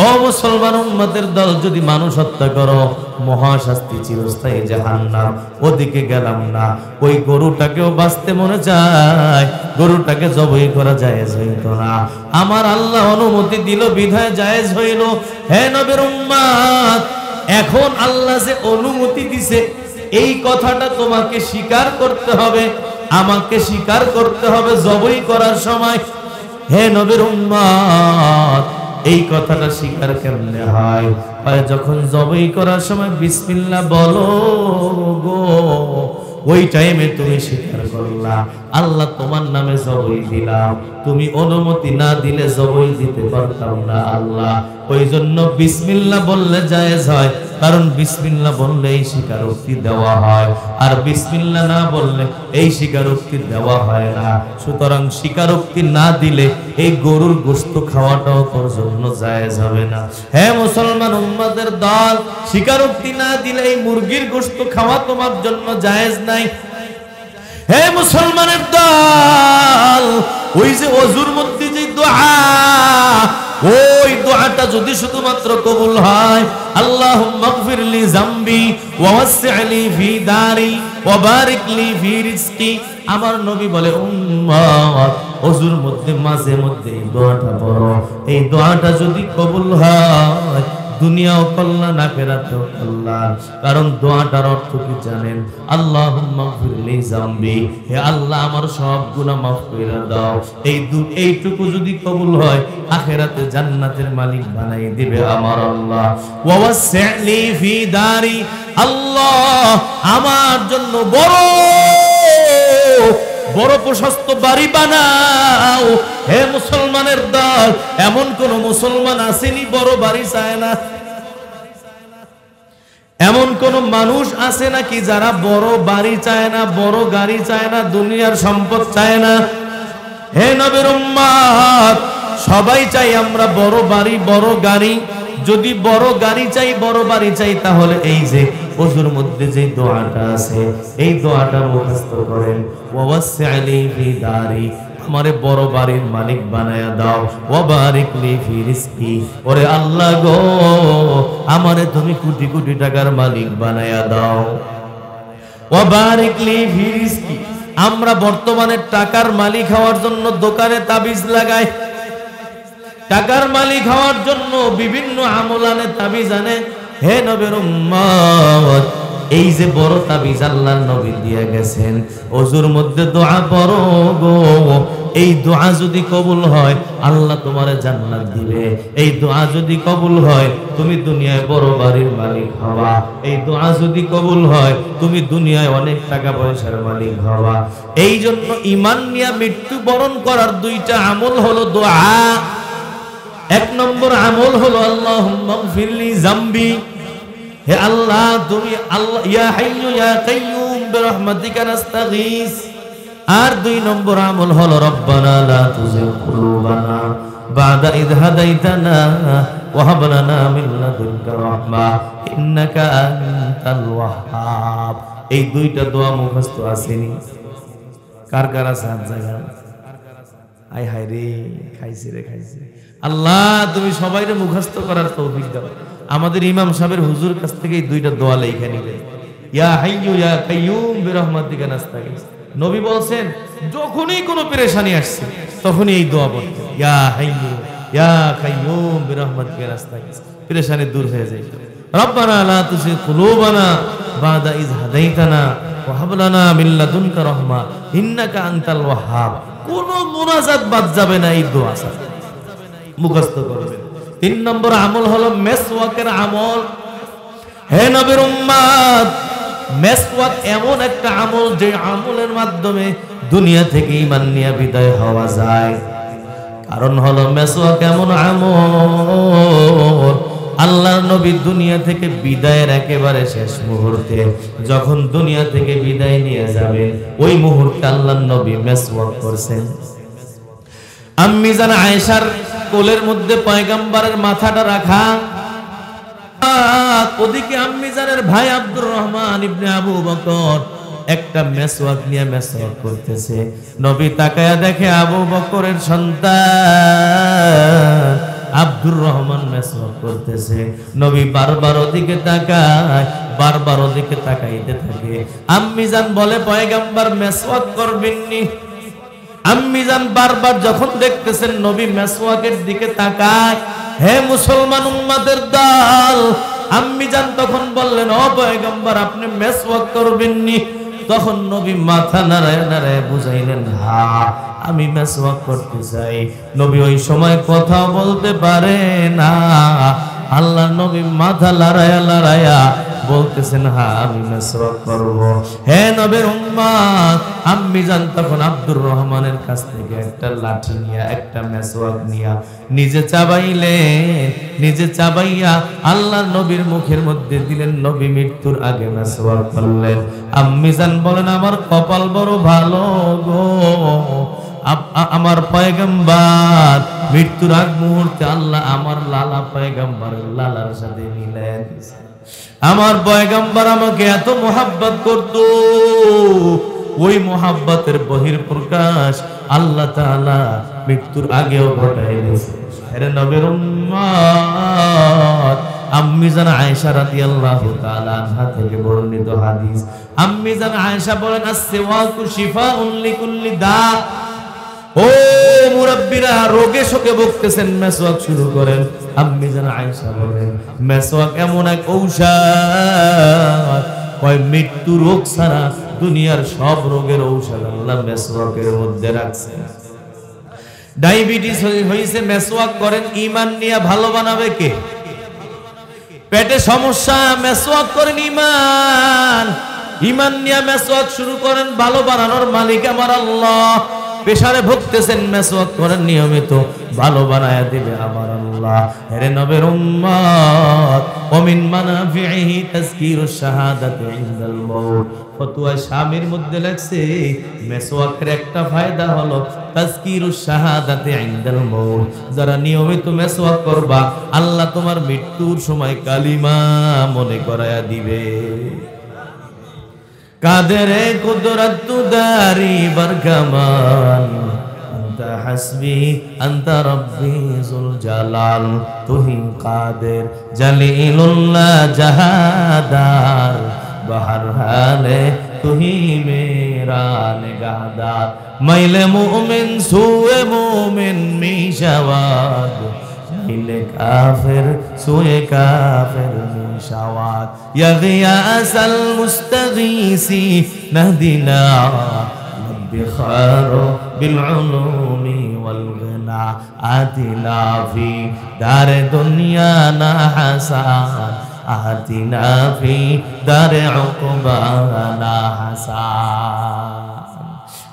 ও মুসলমান উম্মতের দল, যদি মানুষ হত্যা করো মহাশাস্তি, চিরস্থায়ী জাহান্নাম। ওদিকে গেলাম না, ওই গরুটাকেও বাঁচতে মনে চায়, গরুটাকে জবাই করা জায়েজ হইত না। আমার আল্লাহ অনুমতি দিল বিধায় জায়েজ হইল। হে নবীর উম্মত, এখন আল্লাহ যে অনুমতি দিছে এই কথাটা তোমাকে স্বীকার করতে হবে, আমাকে স্বীকার করতে হবে জবাই করার সময়। হে নবীর উম্মত, এই কথাটা স্বীকার কেমনে হয়? যখন জবাই করার সময় বিসমিল্লাহ বলো গো, ওই টাইমে তুমি স্বীকার করলা আল্লাহ তোমার নামে জবাই দিলাম। তুমি অনুমতি না দিলে জবাই দিতে পারতাম না আল্লাহ। ওই জন্য বিসমিল্লাহ বললে জায়েজ হয়, কারণ বিসমিল্লাহ বললে এই স্বীকারোক্তি দেওয়া হয়, আর বিসমিল্লাহ না বললে এই স্বীকারোক্তি দেওয়া হয় না। সুতরাং স্বীকারোক্তি না দিলে এই গরুর গোশত খাওয়াটাও তোর জন্য জায়েজ হবে না। হে মুসলমান উম্মতের দল, স্বীকারোক্তি না দিলে এই মুরগির গোশত খাওয়া তোমার জন্য জায়েজ নাই। হে মুসলমানের দল, ওই যে ওযুর মধ্যে যে দোয়া, ওই দোয়াটা যদি শুধুমাত্র কবুল হয়, আল্লাহুম্মা গফিরলি যামবি ওয়া ওয়াসসি'লি ফি দারি ওয়া বারিক লি ফি রিজকি। আমার নবী বলে উম্মত, ওযুর মধ্যে মাঝে মধ্যে এই দোয়াটা পড়ো। এই দোয়াটা যদি কবুল হয়, দুনিয়াও কল্যাণ আখিরাতেও কল্যাণ। কারণ দোয়াটার অর্থ কি জানেন? আল্লাহুম্মা গফিরলি যামবি, হে আল্লাহ আমার সব গুনাহ মাফ করে দাও। এইটুকু যদি কবুল হয়, আখিরাতে জান্নাতের মালিক বানাই দিবে আমার আল্লাহ। ওয়া ওয়াসসি'লি ফি দারি, আল্লাহ আমার জন্য বড় প্রশস্ত বাড়ি বানাও। হে মুসলমানের দল, এমন কোন মুসলমান আসেনি বড় বাড়ি চায় না? এমন কোন মানুষ আছে নাকি যারা বড় বাড়ি চায় না, বড় গাড়ি চায় না, দুনিয়ার সম্পদ চায় না? হে নবীর উম্মত, সবাই চাই আমরা বড় বাড়ি, বড় গাড়ি। যদি বড় গাড়ি চাই, বড় বাড়ি চাই, তাহলে এই যে ওযুর মধ্যে যে দোয়াটা আছে, এই দোয়াটা মুখস্থ করেন। ওয়া ওয়াসসি'লি ফি দারি, আমারে বড় বাড়ির মালিক বানায়া দাও। ওয়া বারিক লি ফি রিজকি, ওরে আল্লাহ গো, আমারে তুমি কোটি কোটি টাকার মালিক বানায়া দাও। ওয়া বারিক লি ফি রিজকি, আমরা বর্তমানে টাকার মালিক হওয়ার জন্য দোকানে তাবিজ লাগাই, টাকার মালিক হওয়ার জন্য বিভিন্ন আমল আনে, তাবিজ আনে। হে নবীর উম্মত, এই যে বড় তাবিজ আল্লাহর নবী দিয়ে গেছেন, ওযুর মধ্যে দোয়া পড়ো গো। এই দোয়া যদি কবুল হয়, আল্লাহ তোমারে জান্নাত দিবে। এই দোয়া যদি কবুল হয়, তুমি দুনিয়ায় বড় বাড়ির মালিক হবা। এই দোয়া যদি কবুল হয়, তুমি দুনিয়ায় অনেক টাকা পয়সার মালিক হবা। এই জন্য ঈমান নিয়ে মৃত্যুবরণ করার দুইটা আমল হলো দোয়া। এক নম্বর আমল হলো আল্লাহুম্মা গফিরলি যামবি, হে আল্লাহ তুমি আল্লাহ, ইয়া হাইয়্যু ইয়া কাইয়্যুম বিরহমাতিকা নাস্তাগীস। আর দুই নম্বর আমল হলো রব্বানা লা তুযিগ কুলুবানা বা'দা ইয হাদাইতানা ওয়া হাব লানা মিন লাদুনকা রাহমা ইন্নাকা আনতাল ওয়াহ্হাব। এই দুইটা দোয়া মুখস্থ আসেনি? কার কার আছে হাত জায়গা? আয় হায় রে, খাইছে রে খাইছে। আল্লাহ তুমি সবাইরে মুখস্থ করার তৌফিক দাও। আমাদের ইমাম সাহেবের হুজুর কাছ থেকে এই দুইটা দোয়া লেখা নিবে, ইয়া হাইয়্যু ইয়া কাইয়্যুম বিরহমাতিকা নাস্তাগীস। নবী বলেন যখনই কোনো পেরেশানি আসছে তখনই এই দোয়া পড়তে, ইয়া হাইয়্যু ইয়া কাইয়্যুম বিরহমাতিকা নাস্তাগীস, পেরেশানি দূর হয়ে যায়। রব্বানা লা তুযিগ কুলুবানা বা'দা ইয হাদাইতানা ওয়া হাব লানা মিন লাদুনকা রাহমা ইন্নাকা আনতাল ওয়াহ্হাব। কোন মুনাজাত বাদ যাবে না এই দোয়া সাথে মুখস্থ করবেন। তিন নম্বর আমল হলো মেসওয়াকের আমল। হে নবীর উম্মত, মেসওয়াক এমন একটা আমল যে আমলের মাধ্যমে দুনিয়া থেকে ঈমান নিয়ে বিদায় হওয়া যায়। কারণ হলো মেসওয়াক এমন আমল, আল্লাহর নবী দুনিয়া থেকে বিদায়ের একেবারে শেষ মুহূর্তে যখন দুনিয়া থেকে বিদায় নিয়ে যাবেন, ওই মুহূর্তে আল্লাহর নবী মেসওয়াক করছেন। আম্মি জান আয়েশার কোলের মধ্যে পয়গম্বরের মাথাটা রাখা, ওদিকে আম্মি জানের ভাই আব্দুর রহমান ইবনে আবু বকর একটা মেসওয়াক নিয়ে মেসওয়াক করতেছে। নবী তাকায়া দেখে আবু বকরের সন্তান আব্দুর রহমান মেসওয়াক করতেছে। নবী বারবার ওদিকে তাকায়, বারবার ওদিকে তাকাইতে থাকে। আম্মি জান বলে পয়গম্বর মেসওয়াক করবেননি। আম্মি জান বারবার যখন দেখতেছেন নবী মেসওয়াকের দিকে তাকায়, হে মুসলমান উম্মতের দল, আম্মি জান তখন বললেন ও পয়গম্বর আপনি মেসওয়াক করবেননি। তখন নবী মাথা নাড়ায় নাড়ায় বুঝাইলেন হ্যাঁ আমি মেসওয়াক করতে চাই। নবী ওই সময় কথা বলতে পারে না। আল্লাহ নবী মাথা লড়াইয়া লড়াইয়া বলতেছেন হ্যাঁ আমি মেসওয়াক করব। হে নবীর উম্মত, আম্মি জান তখন আব্দুর রহমানের কাছ থেকে একটা লাঠি নিয়ে একটা মেসওয়াক নিয়ে নিজে চাবাইলেন। নিজে চাবাইয়া আল্লাহ নবীর মুখের মধ্যে দিলেন। নবী মৃত্যুর আগে মেসওয়াক করলেন। আম্মি জান বলেন আমার কপাল বড় ভালো গো, আমার পয়গম্বর মৃত্যুর আগ মুহূর্তে আল্লাহ আমার লালা পয়গম্বরের লালার সাথে মিলাইয়া দিয়েছে। আমার পয়গম্বর আমাকে এত মোহাব্বত করত, ওই মোহাব্বতের বহিঃপ্রকাশ আল্লাহ তাআলা মৃত্যুর আগেও ঘটায় দিয়েছে। আরে নবীর উম্মত, আম্মি জান আয়েশা রাদিয়াল্লাহু তাআলা আনহা থেকে বর্ণিত হাদিস। আম্মি জান আয়েশা বলেন আস-সিওয়াকু শিফাউন লিকুল্লি দা। ও মুরাব্বিরা রোগে শোকে ভুগতেছেন, মেসওয়াক শুরু করেন। আম্মি জান আয়েশা বলেন মেসওয়াক এমন এক ঔষধ, কয় মৃত্যু রোগ ছাড়া দুনিয়ার সব রোগের ঔষধ আল্লাহ মেসওয়াকের মধ্যে রাখছেন। ডায়াবেটিস হইছে মেসওয়াক করেন, ঈমান নিয়ে ভালো বানাবে কে? পেটে সমস্যা মেসওয়াক করেন, ঈমান নিয়ে মেসওয়াক শুরু করেন, ভালো বানানোর মালিক আমার আল্লাহ। পেশারে ভুগতেছেন মেসওয়াক করেন নিয়মিত, ভালো বানায়া দিবে আমার আল্লাহ। হে নবীর উম্মত, ওমিন মানাফিহি তাযকিরুশ শাহাদাতি ইনদাল মাউত। ফতোয়া শামির মধ্যে লেখছে মেসওয়াকের একটা ফায়দা হলো তাযকিরুশ শাহাদাতি ইনদাল মাউত। যারা নিয়মিত মেসওয়াক করবা আল্লাহ তোমার মৃত্যুর সময় কালিমা মনে করায়া দিবে। কাদেরে কুদরত দারি বরকমান, আনতা হাসবি আনতা রব্বি যুল জালাল। তুহি কাদের জলিলুল্লাহ জাহাদার, বহর হালে তুহি মেরা নিগাহদার। মাইলে মুমিন সুয়ে মুমিন মিশাওয়াদ, মাইলে কাফির সুয়ে কাফির মিশাওয়াদ। ইয়া গিয়াসাল মুস্তাগীসি নাহদিনা বিখারু বিল উলুমি ওয়াল গিনা। আতিনা ফি দারে দুনিয়া না হাসান, আতিনা ফি দারে উকবা না হাসান।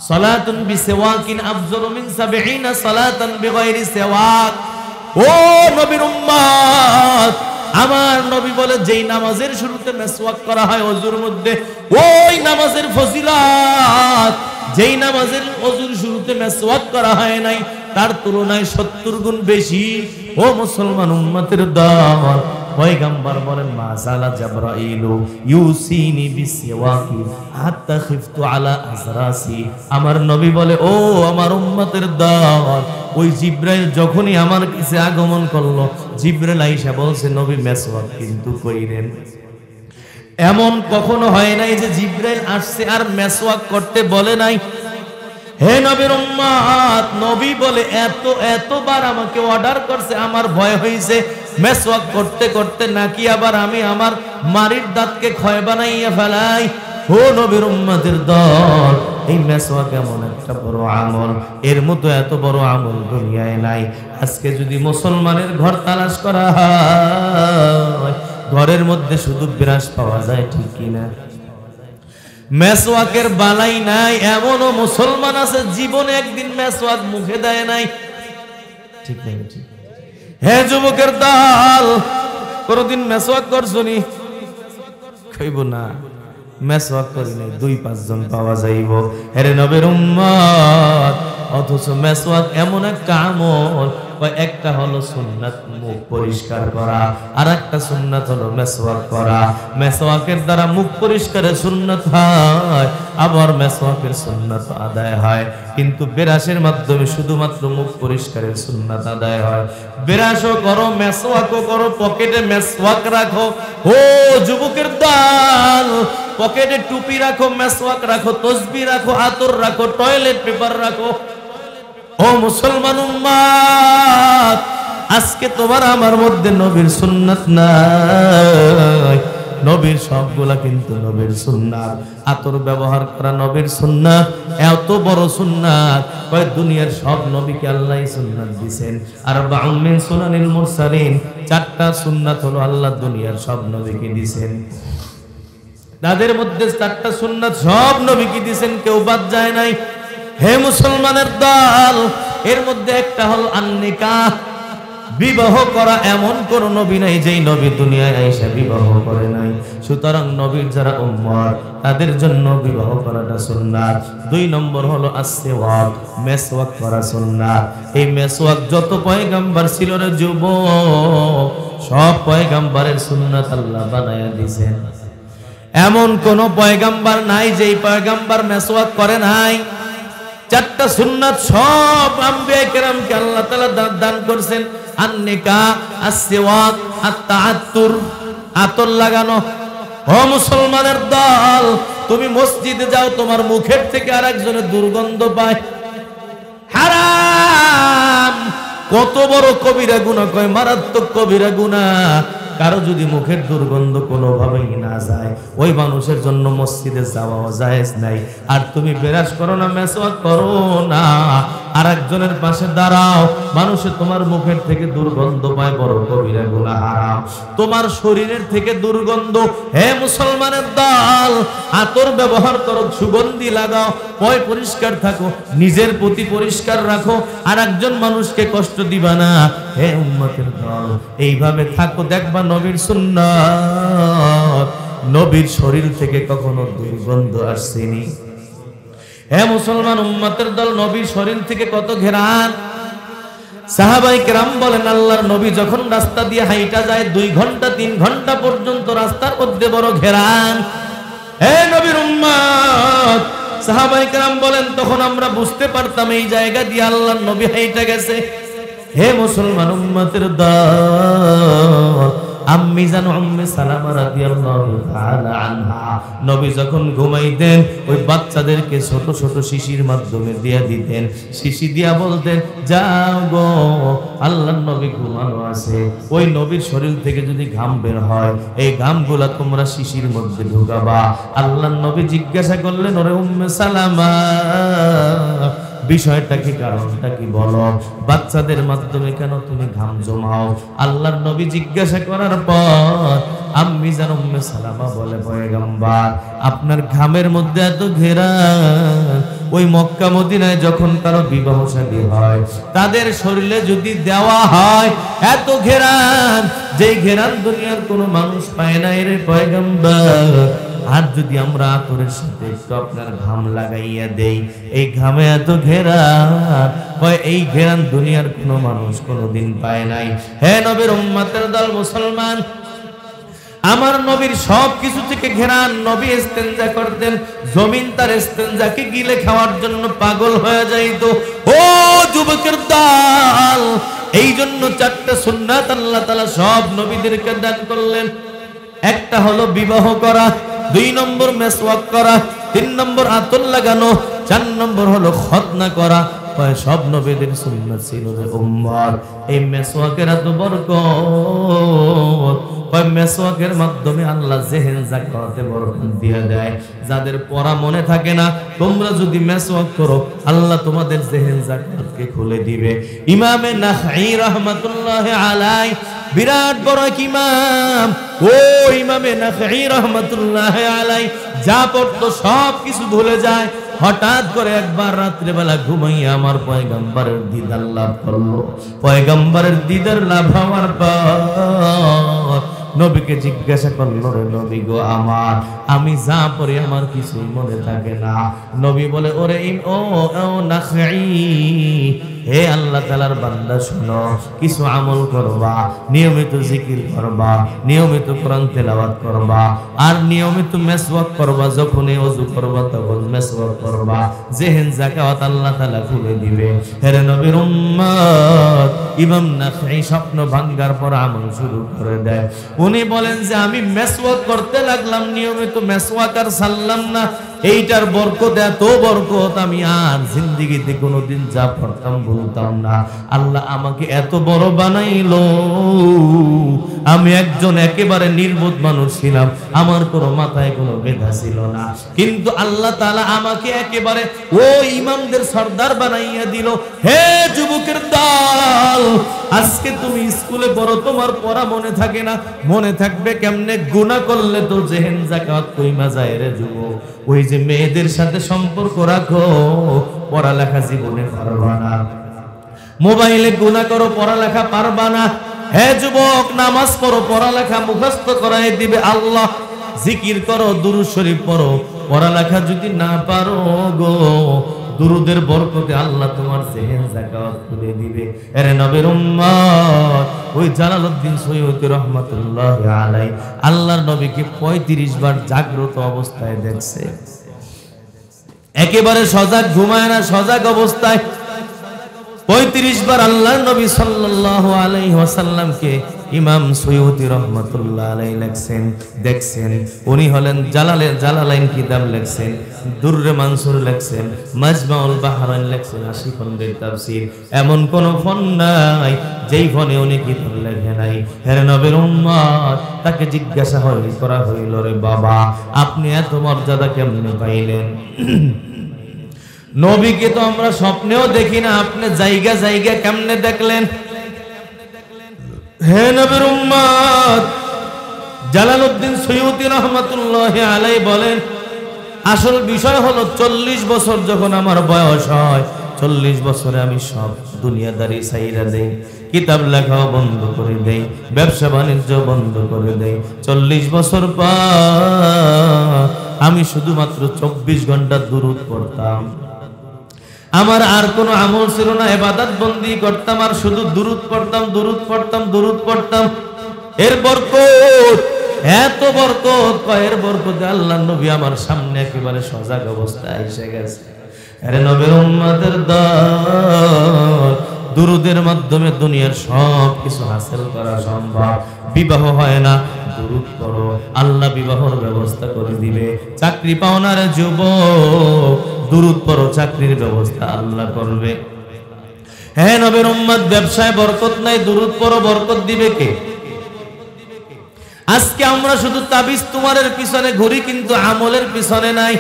সালাতুন বিসিওয়াকিন আফযলু মিন 70 সালাতান বিগাইরি সিওয়াক। ও নবীর উম্মত, আমার নবী বলে যেই নামাজের শুরুতে মেসওয়াক করা হয় ওযুর মধ্যে, ওই নামাজের ফজিলত যেই নামাজের ওযুর শুরুতে মেসওয়াক করা হয় নাই তার তুলনায় 70 গুণ বেশি। ও মুসলমান উম্মতের দল, পয়গম্বর বলেন মা সালা জিবরাইলু ইউসিনি বিসিওয়াকি হাত্তা খিফতু আলা আজরাসি। আমার নবী বলে ও আমার উম্মতের দল, ওই জিবরাইল যখনই আমার কাছে আগমন করলো, জিবরাইল আয়েশা বলছে নবী মেসওয়াক কিন্তু কইরেন। এমন কখনো হয় নাই যে জিবরাইল আসছে আর মেসওয়াক করতে বলে নাই। হে নবীর উম্মত, নবী বলে এতবার আমাকে অর্ডার করছে, আমার ভয় হইছে মেসওয়াক করতে করতে নাকি আবার আমি আমার মারির দাঁতকে ক্ষয় বানাইয়া ফেলাই। ও নবীর উম্মতের দল, এই মেসওয়াক এমন একটা বড় আমল, এর মতো এত বড় আমল দুনিয়ায় নাই। আজকে যদি মুসলমানের ঘর তালাশ করা হয়, ঘরের মধ্যে শুধু বিরাস পাওয়া যায়, ঠিক কিনা? মেসওয়াকের বালাই নাই এমনও মুসলমান আছে জীবনে একদিন মেসওয়াক মুখে দেয় নাই। ঠিক নাই? ঠিক। হে যুবকের দল, কোনদিন মেসওয়াক করছনি? কইব না, মেসওয়াক করি নাই। 2-5 জন পাওয়া যাইব। হেরে নবীর উম্মত, অথচ মেসওয়াক এমন একটা আমল, একটা হলো সুন্নাত মুখ পরিষ্কার করা, আর একটা সুন্নাত হলো মেসওয়াক করা। মেসওয়াকের দ্বারা মুখ পরিষ্কারের সুন্নাত হয়, আবার মেসওয়াকের সুন্নাত আদায় হয়। কিন্তু বেরাসের মাধ্যমে শুধুমাত্র মুখ পরিষ্কারের সুন্নাত আদায় হয়। বেরাসও করো, মেসওয়াকও করো, পকেটে মেসওয়াক রাখো। ও যুবকের দল, পকেটে টুপি রাখো, মেসওয়াক রাখো, তসবিহ রাখো, আতর রাখো, টয়লেট পেপার রাখো। ও মুসলমান উম্মাত, আজকে তোমার আমার মধ্যে নবীর সুন্নাত নাই। নবীর সবগুলা কিন্তু নবীর সুন্নাত। আতর ব্যবহার করা নবীর সুন্নাত, এত বড় সুন্নাত, কয় দুনিয়ার সব নবীকে আল্লাহ সুন্নাত দিবেন। আর বাউন মিন সুনানিল মুরসালিন, 4টা সুন্নাত হলো আল্লাহ দুনিয়ার সব নবীকে দিবেন। তাদের মধ্যে 4টা সুন্নাত সব নবীকে দিবেন, কেউ বাদ যায় নাই। হে মুসলমানের দল, এর মধ্যে একটা হলো আন-নিকাহ, বিবাহ করা। এমন কোন নবী নাই যেই নবী দুনিয়ায় আইসা বিবাহ করে নাই। সুতরাং নবীর যারা উম্মত, তাদের জন্য বিবাহ করাটা সুন্নাত। 2 নম্বর হলো as-সিওয়াক, মেসওয়াক করা সুন্নাত। এই মেসওয়াক যত পয়গম্বর ছিল রে যুবক, সব পয়গম্বরের সুন্নাত আল্লাহ বানায়া দিয়েছেন। এমন কোন পয়গম্বর নাই যেই পয়গম্বর মেসওয়াক করে নাই। 4টা সুন্নাত সব আম্বিয়া কেরামকে আল্লাহ তাআলা দান করেছেন। আন-নিকাহ, আস-সিওয়াক, আত-তাআত্তুর, আতর লাগানো। ও মুসলমানের দল, তুমি মসজিদে যাও, তোমার মুখের থেকে আরেকজনের দুর্গন্ধ পায়, হারাম। কত বড় কবিরা গুনাহ, কয় মারাত্মক কবিরা গুনাহ। কারো যদি মুখের দুর্গন্ধ কোনোভাবেই না যায়, ওই মানুষের জন্য মসজিদে যাওয়া জায়েজ নাই। আর তুমি বেরাস করো না, মেসওয়াক করো না, আর একজনের পাশে দাঁড়াও, মানুষে তোমার মুখের থেকে দুর্গন্ধ পায়, বড় কবিরা গুনাহ, হারাম। তোমার শরীরের থেকে দুর্গন্ধ, হে মুসলমানের দল, আতর ব্যবহার করো, সুগন্ধি লাগাও, পয় পরিষ্কার থাকো, নিজের প্রতি পরিষ্কার রাখো, আর একজন মানুষকে কষ্ট দিবা না। হে উম্মতের দল, এইভাবে থাকো, দেখবা নবীর সুন্নাত, নবীর শরীর থেকে কখনো দুর্গন্ধ আসেনি। হে মুসলমান উম্মতের দল, নবীর শরীর থেকে কত ঘেরান। সাহাবায়ে কেরাম বলেন, আল্লাহর নবী যখন রাস্তা দিয়ে হাইটা যায় 2 ঘন্টা 3 ঘন্টা পর্যন্ত রাস্তার মধ্যে বড় ঘেরান। হে নবীর উম্মত, সাহাবায়ে কেরাম বলেন, তখন আমরা বুঝতে পারতাম এই জায়গা দিয়ে আল্লাহর নবী হাইটা গেছে। হে মুসলমান উম্মতের দল, আম্মি জান উম্মে সালামা রাদিয়াল্লাহু তাআলা আনহা, নবী যখন ঘুমাইতেন, ওই বাচ্চাদেরকে ছোট ছোট শিশির মাধ্যমে দিয়া দিতেন। শিশি দিয়া বলতেন, যাও গো, আল্লাহর নবী ঘুমানো আছে। ওই নবীর শরীর থেকে যদি ঘাম বের হয়, এই ঘামগুলা তোমরা শিশির মধ্যে ঢুকাবা। আল্লাহর নবী জিজ্ঞাসা করলেন, ওরে উম্মে সালামা, বিষয়টা কি, কারণটা কি বলো, বাচ্চাদের মাধ্যমে কেন তুমি ঘাম জমাও? আল্লাহর নবী জিজ্ঞাসা করার পর আম্মি জান উম্মে সালামা বলে, পয়গম্বর, আপনার ঘামের মধ্যে এত ঘেরান, ওই মক্কা মদিনায় যখন কারো বিবাহ শাদী হয়, তাদের শরীরে যদি দেওয়া হয় এত ঘেরান, যেই ঘেরান দুনিয়ার কোনো মানুষ পায় না রে পয়গম্বর। আর যদি আমরা আতরের সাথে একটু আপনার ঘাম লাগাইয়া দেই, এই ঘামে এত ঘেরান, এই ঘেরান দুনিয়ার কোনো মানুষ কোনোদিন পায় নাই। হে নবীর উম্মতের দল মুসলমান, আমার নবীর সব কিছু থেকে ঘেরান। নবী ইস্তেনজা করতেন, জমিন তার ইস্তেনজাকে গিলে খাওয়ার জন্য পাগল হয়ে যাইত। ও যুবকের দল, এই জন্য 4টা সুন্নাত আল্লাহ তাআলা সব নবীদেরকে দান করলেন। একটা হলো বিবাহ করা, 2 নম্বর মেসওয়াক করা, 3 নম্বর আতর লাগানো, 4 নম্বর হলো খতনা করা। সব নবীদের সুন্নাত ছিল রে উম্মত। এই মেসওয়াকের এত বরকত, মেসওয়াকের মাধ্যমে আল্লাহ জেহেন জাকাতে বরকত দিয়ে দেয়। যাদের পড়া মনে থাকে না, তোমরা যদি মেসওয়াক করো, আল্লাহ তোমাদের জেহেন জাকাতকে খুলে দিবে। ইমামে নাখাই রাহমাতুল্লাহি আলাইহি বিরাট বড় এক ইমাম, ও ইমামে নাখঈ রাহমাতুল্লাহি আলাইহি যা পড়তো সব কিছু ভুলে যায়। হঠাৎ করে একবার রাত্রে বেলা ঘুমাইয়া আমার পয়গম্বরের দিদার লাভ করলো। পয়গম্বরের দিদার লাভ হওয়ার পর নবীকে জিজ্ঞাসা করলো, রে নবী গো আমার, আমি যা পড়ি আমার কিছুই মনে থাকে না। নবী বলে, ওরে ও নাখঈ, হে আল্লাহ তাআলার বান্দা শোনো, কিছু আমল করবা, নিয়মিত জিকির করবা, নিয়মিত কোরআন তেলাওয়াত করবা, আর নিয়মিত মেসওয়াক করবা। যখনই ওযু করবা তখন মেসওয়াক করবা। যেহেন যাকাত আল্লাহ তাআলা খুলে দিবে। হে নবীর উম্মত, ইমাম নাখঈ স্বপ্ন ভাঙ্গার পর আমল শুরু করে দেয়। উনি বলেন যে আমি মেসওয়াক করতে লাগলাম, নিয়মিত মেসওয়াক আর সারলাম না। এইটার বরকত, এত বরকত, আমি আর জিন্দেগিতে কোনোদিন যা পড়তাম ভুলতাম না। আল্লাহ আমাকে এত বড় বানাইলো। আমি একজন একেবারে নির্বোধ মানুষ ছিলাম, আমার কোনো মাথায় কোনো বেধা ছিল না, কিন্তু আল্লাহ তাআলা আমাকে একেবারে ওই ইমামদের সর্দার বানাইয়া দিল। হে যুবকের দল, আজকে তুমি স্কুলে পড়ো, তোমার পড়া মনে থাকে না, মনে থাকবে কেমনে? গুনাহ করলে তো জেহেন যাকাত কইমা যায় রে যুবক। ওই যে মেয়েদের সাথে সম্পর্ক রাখো, পড়ালেখা জীবনে পারবা না। মোবাইলে গুনাহ করো, পড়ালেখা পারবা না। হে যুবক, নামাজ পড়ো, পড়ালেখা মুখস্থ করাই দিবে আল্লাহ। জিকির করো, দুরূদ শরীফ পড়ো, পড়ালেখা যদি না পারো গো, দুরুদের বরকতে আল্লাহ তোমার জেহেন যাকাত খুলে দিবে। আরে নবীর উম্মত, ওই জালালউদ্দিন সৈয়দী রাহমাতুল্লাহি আলাইহি আল্লাহর নবীকে 35 বার জাগ্রত অবস্থায় দেখছে। একেবারে সজাগ, ঘুমায় না, সজাগ অবস্থায় 35 বার আল্লাহর নবী সাল্লাল্লাহু আলাইহি ওয়াসাল্লামকে ইমাম সৈয়দী রাহমাতুল্লাহ আলাইহি লেখছেন, দেখছেন। উনি হলেন জালালাইন কিতাব লেখছেন, দুররে মানসুর লেখছেন, মাজমাউল বাহরাইন লেখছেন, 80 খণ্ডের তাফসীর। এমন কোন ফন নাই যেই ফনে উনি কিতাব লেখে নাই। হে নবীর উম্মত, তাকে জিজ্ঞাসা করা হইল, রে বাবা, আপনি এত মর্যাদা কেমনে পাইলেন? নবীকে তো আমরা স্বপ্নেও দেখি না, আপনি জায়গা জায়গা কেমনে দেখলেন? হে নবীর উম্মত, জালালউদ্দিন সৈয়দী রাহমাতুল্লাহি আলাইহি বলেন, আসল বিষয় হলো 40 বছর যখন আমার বয়স হয়, 40 বছরে আমি সব দুনিয়াদারি ছাইরা দেই, কিতাব লেখাও বন্ধ করে দেই, ব্যবসা বাণিজ্য বন্ধ করে দেই। 40 বছর পর আমি শুধুমাত্র 24 ঘন্টা দুরূদ পড়তাম। আমার আর কোনো আমল ছিল না, ইবাদত বন্দি করতাম আর শুধু দুরূদ পড়তাম, দুরূদ পড়তাম, দুরূদ পড়তাম। এর বরকত, এত বরকত, এর বরকতে আল্লাহর নবী আমার সামনে একেবারে সজাগ অবস্থায় এসে গেছে। আরে নবীর উম্মতের দল, দুরূদের মাধ্যমে দুনিয়ার সব কিছু হাসিল করা সম্ভব। বিবাহ হয় না, দুরূদ পড়ো, আল্লাহ বিবাহর ব্যবস্থা করে দিবে। চাকরি পাও না রে যুবক, দুরূদ পড়ো, চাকরির ব্যবস্থা আল্লাহ করবে। হে নবীর উম্মত, ব্যবসায় বরকত নাই, দুরূদ পড়ো, বরকত দিবে কে? আজকে আমরা শুধু তাবিজ তোমারের পিছনে ঘুরি, কিন্তু আমলের পিছনে নাই।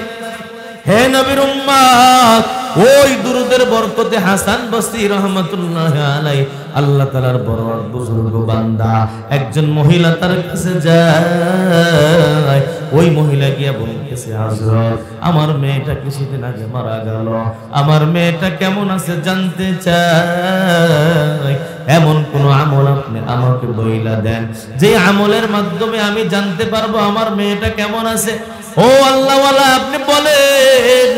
হে নবীর উম্মত, ওই দুরূদের বরকতে হাসান বসরি রাহমাতুল্লাহি আলাইহি আল্লাহ তাআলার বড় বুজুর্গ বান্দা একজন মহিলা তার কাছে যায়। ওই মহিলা গিয়া বলতেছে, হযরত, আমার মেয়েটা কিছুদিন আগে মারা গেল, আমার মেয়েটা কেমন আছে জানতে চাই। এমন কোন আমল আপনি আমাকে বইলা দেন যে আমলের মাধ্যমে আমি জানতে পারবো আমার মেয়েটা কেমন আছে। ও আল্লাহ ওয়ালা, আপনি বলেন।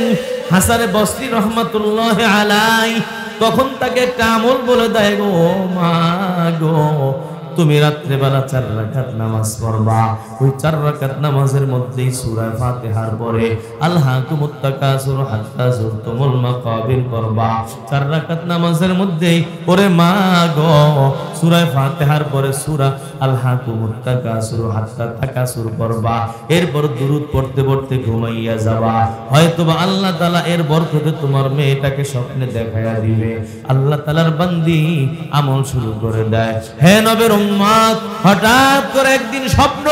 হাসান বসরি রাহমাতুল্লাহি আলাইহি তখন তাকে একটা আমল বলে দেয়, গো মা গো, তুমি রাত্রে বেলা 4 রাকাত নামাজ পড়বা। ওই 4 রাকাত নামাজের মধ্যেই সূরা ফাতিহার পরে আলহাকুমুত তাকাসুর হাত্তা যুরতুমুল মাকাবির পড়বা। 4 রাকাত নামাজের মধ্যেই ওরে মা গো, সূরা ফাতিহার পরে সূরা আলহাকুমুত তাকাসুর হাত্তা তাকাসুর পড়বা। এরপর দুরূদ পড়তে পড়তে ঘুমাইয়া যাবা। হয়তোবা আল্লাহ তাআলা এর বরকতে তোমার মেয়েটাকে স্বপ্নে দেখায়া দিবে। আল্লাহ তাআলার বান্দি আমল শুরু করে দেয়। হে নবীর উম্মত, হঠাৎ করে একদিন স্বপ্ন,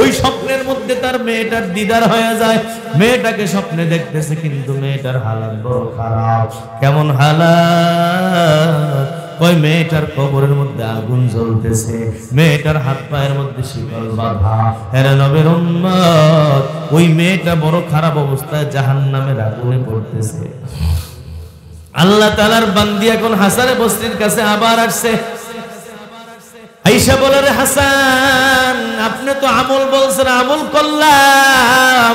ওই স্বপ্নের মধ্যে তার মেয়েটার দিদার হয়ে যায়। মেয়েটাকে স্বপ্নে দেখতেছে, কিন্তু মেয়েটার হালাত বড় খারাপ। কেমন হালাত? ওই মেয়েটার কবরের মধ্যে আগুন জ্বলতেছে, মেয়েটার হাত পায়ের মধ্যে শিকল বাঁধা। হেরে নবীর উম্মত, ওই মেয়েটা বড় খারাপ অবস্থায় জাহান্নামের আগুনে পড়তেছে। আল্লাহ তাআলার বান্দি এখন হাসানে বসরির কাছে আবার আসছে। আয়েশা বলে, রে হাসান, আপনি তো আমল বলছেন, আমল করলাম,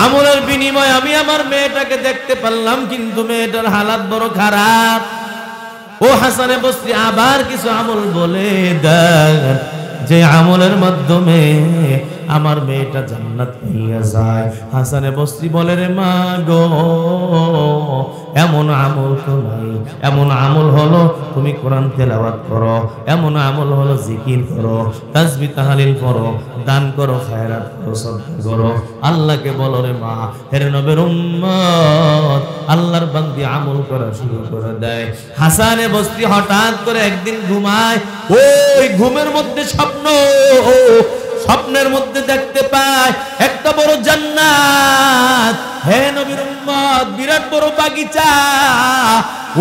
আমলের বিনিময়ে আমি আমার মেয়েটাকে দেখতে পারলাম, কিন্তু মেয়েটার হালাত বড় খারাপ। ও হাসানে বসরি, আবার কিছু আমল বলে দেন, যে আমলের মাধ্যমে আমার মেয়েটা জান্নাত পেয়ে যায়। হাসানে বসরি বলে, রে মা গো, এমন আমল তো নাই। এমন আমল হলো তুমি কোরআন তেলাওয়াত করো, এমন আমল হলো জিকির করো, তাসবিহ তাহলিল করো, দান করো, খায়রাত করো, সদকা করো, আল্লাহকে বলো। রে মা, হে নবীর উম্মত, আল্লাহর বান্দি আমল করা শুরু করে দেয়। হাসানে বসরি হঠাৎ করে একদিন ঘুমায়, ওই ঘুমের মধ্যে স্বপ্নের মধ্যে দেখতে পায় একটা বড় জান্নাত। হে নবীর উম্মত, বিরাট বড় বাগিচা,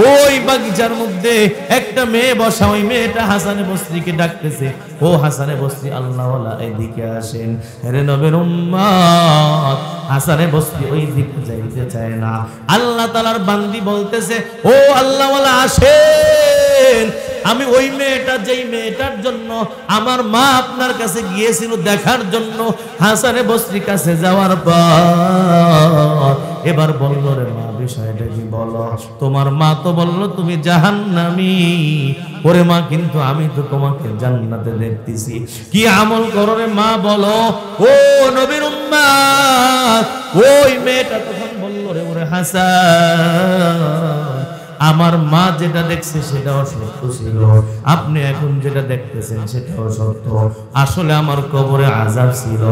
ওই বাগিচার মধ্যে একটা মেয়ে বসা। ওই মেয়েটা হাসানে বসরিকে ডাকতেছে, ও হাসানে বসরি, আল্লাহওয়ালা এদিকে আসেন। হে নবীর উম্মত, হাসানে বসরি ওই দিকে যাইতে চায় না। আল্লাহ তাআলার বান্দি বলতেছে, ও আল্লাহওয়ালা আসেন, আমি ওই মেয়েটা, যেই মেয়েটার জন্য আমার মা আপনার কাছে গিয়েছিল দেখার জন্য, হাসানে বসরির কাছে যাওয়ার পর এবার বলল, রে মা, বিষয়টা কি বলো? তোমার মা তো বলল তুমি জাহান্নামী। ওরে মা, কিন্তু আমি তো তোমাকে জান্নাতে দেখতেছি। কি আমল করো রে মা, বলো। ও নবীর উম্মত, ওই মেয়েটা তখন বলল, রে ওরে হাসান, আমার মা যেটা দেখছে সেটাও সত্য ছিল, আপনি এখন যেটা দেখতেছেন সেটাও সত্য। আসলে আমার কবরে আযাব ছিল,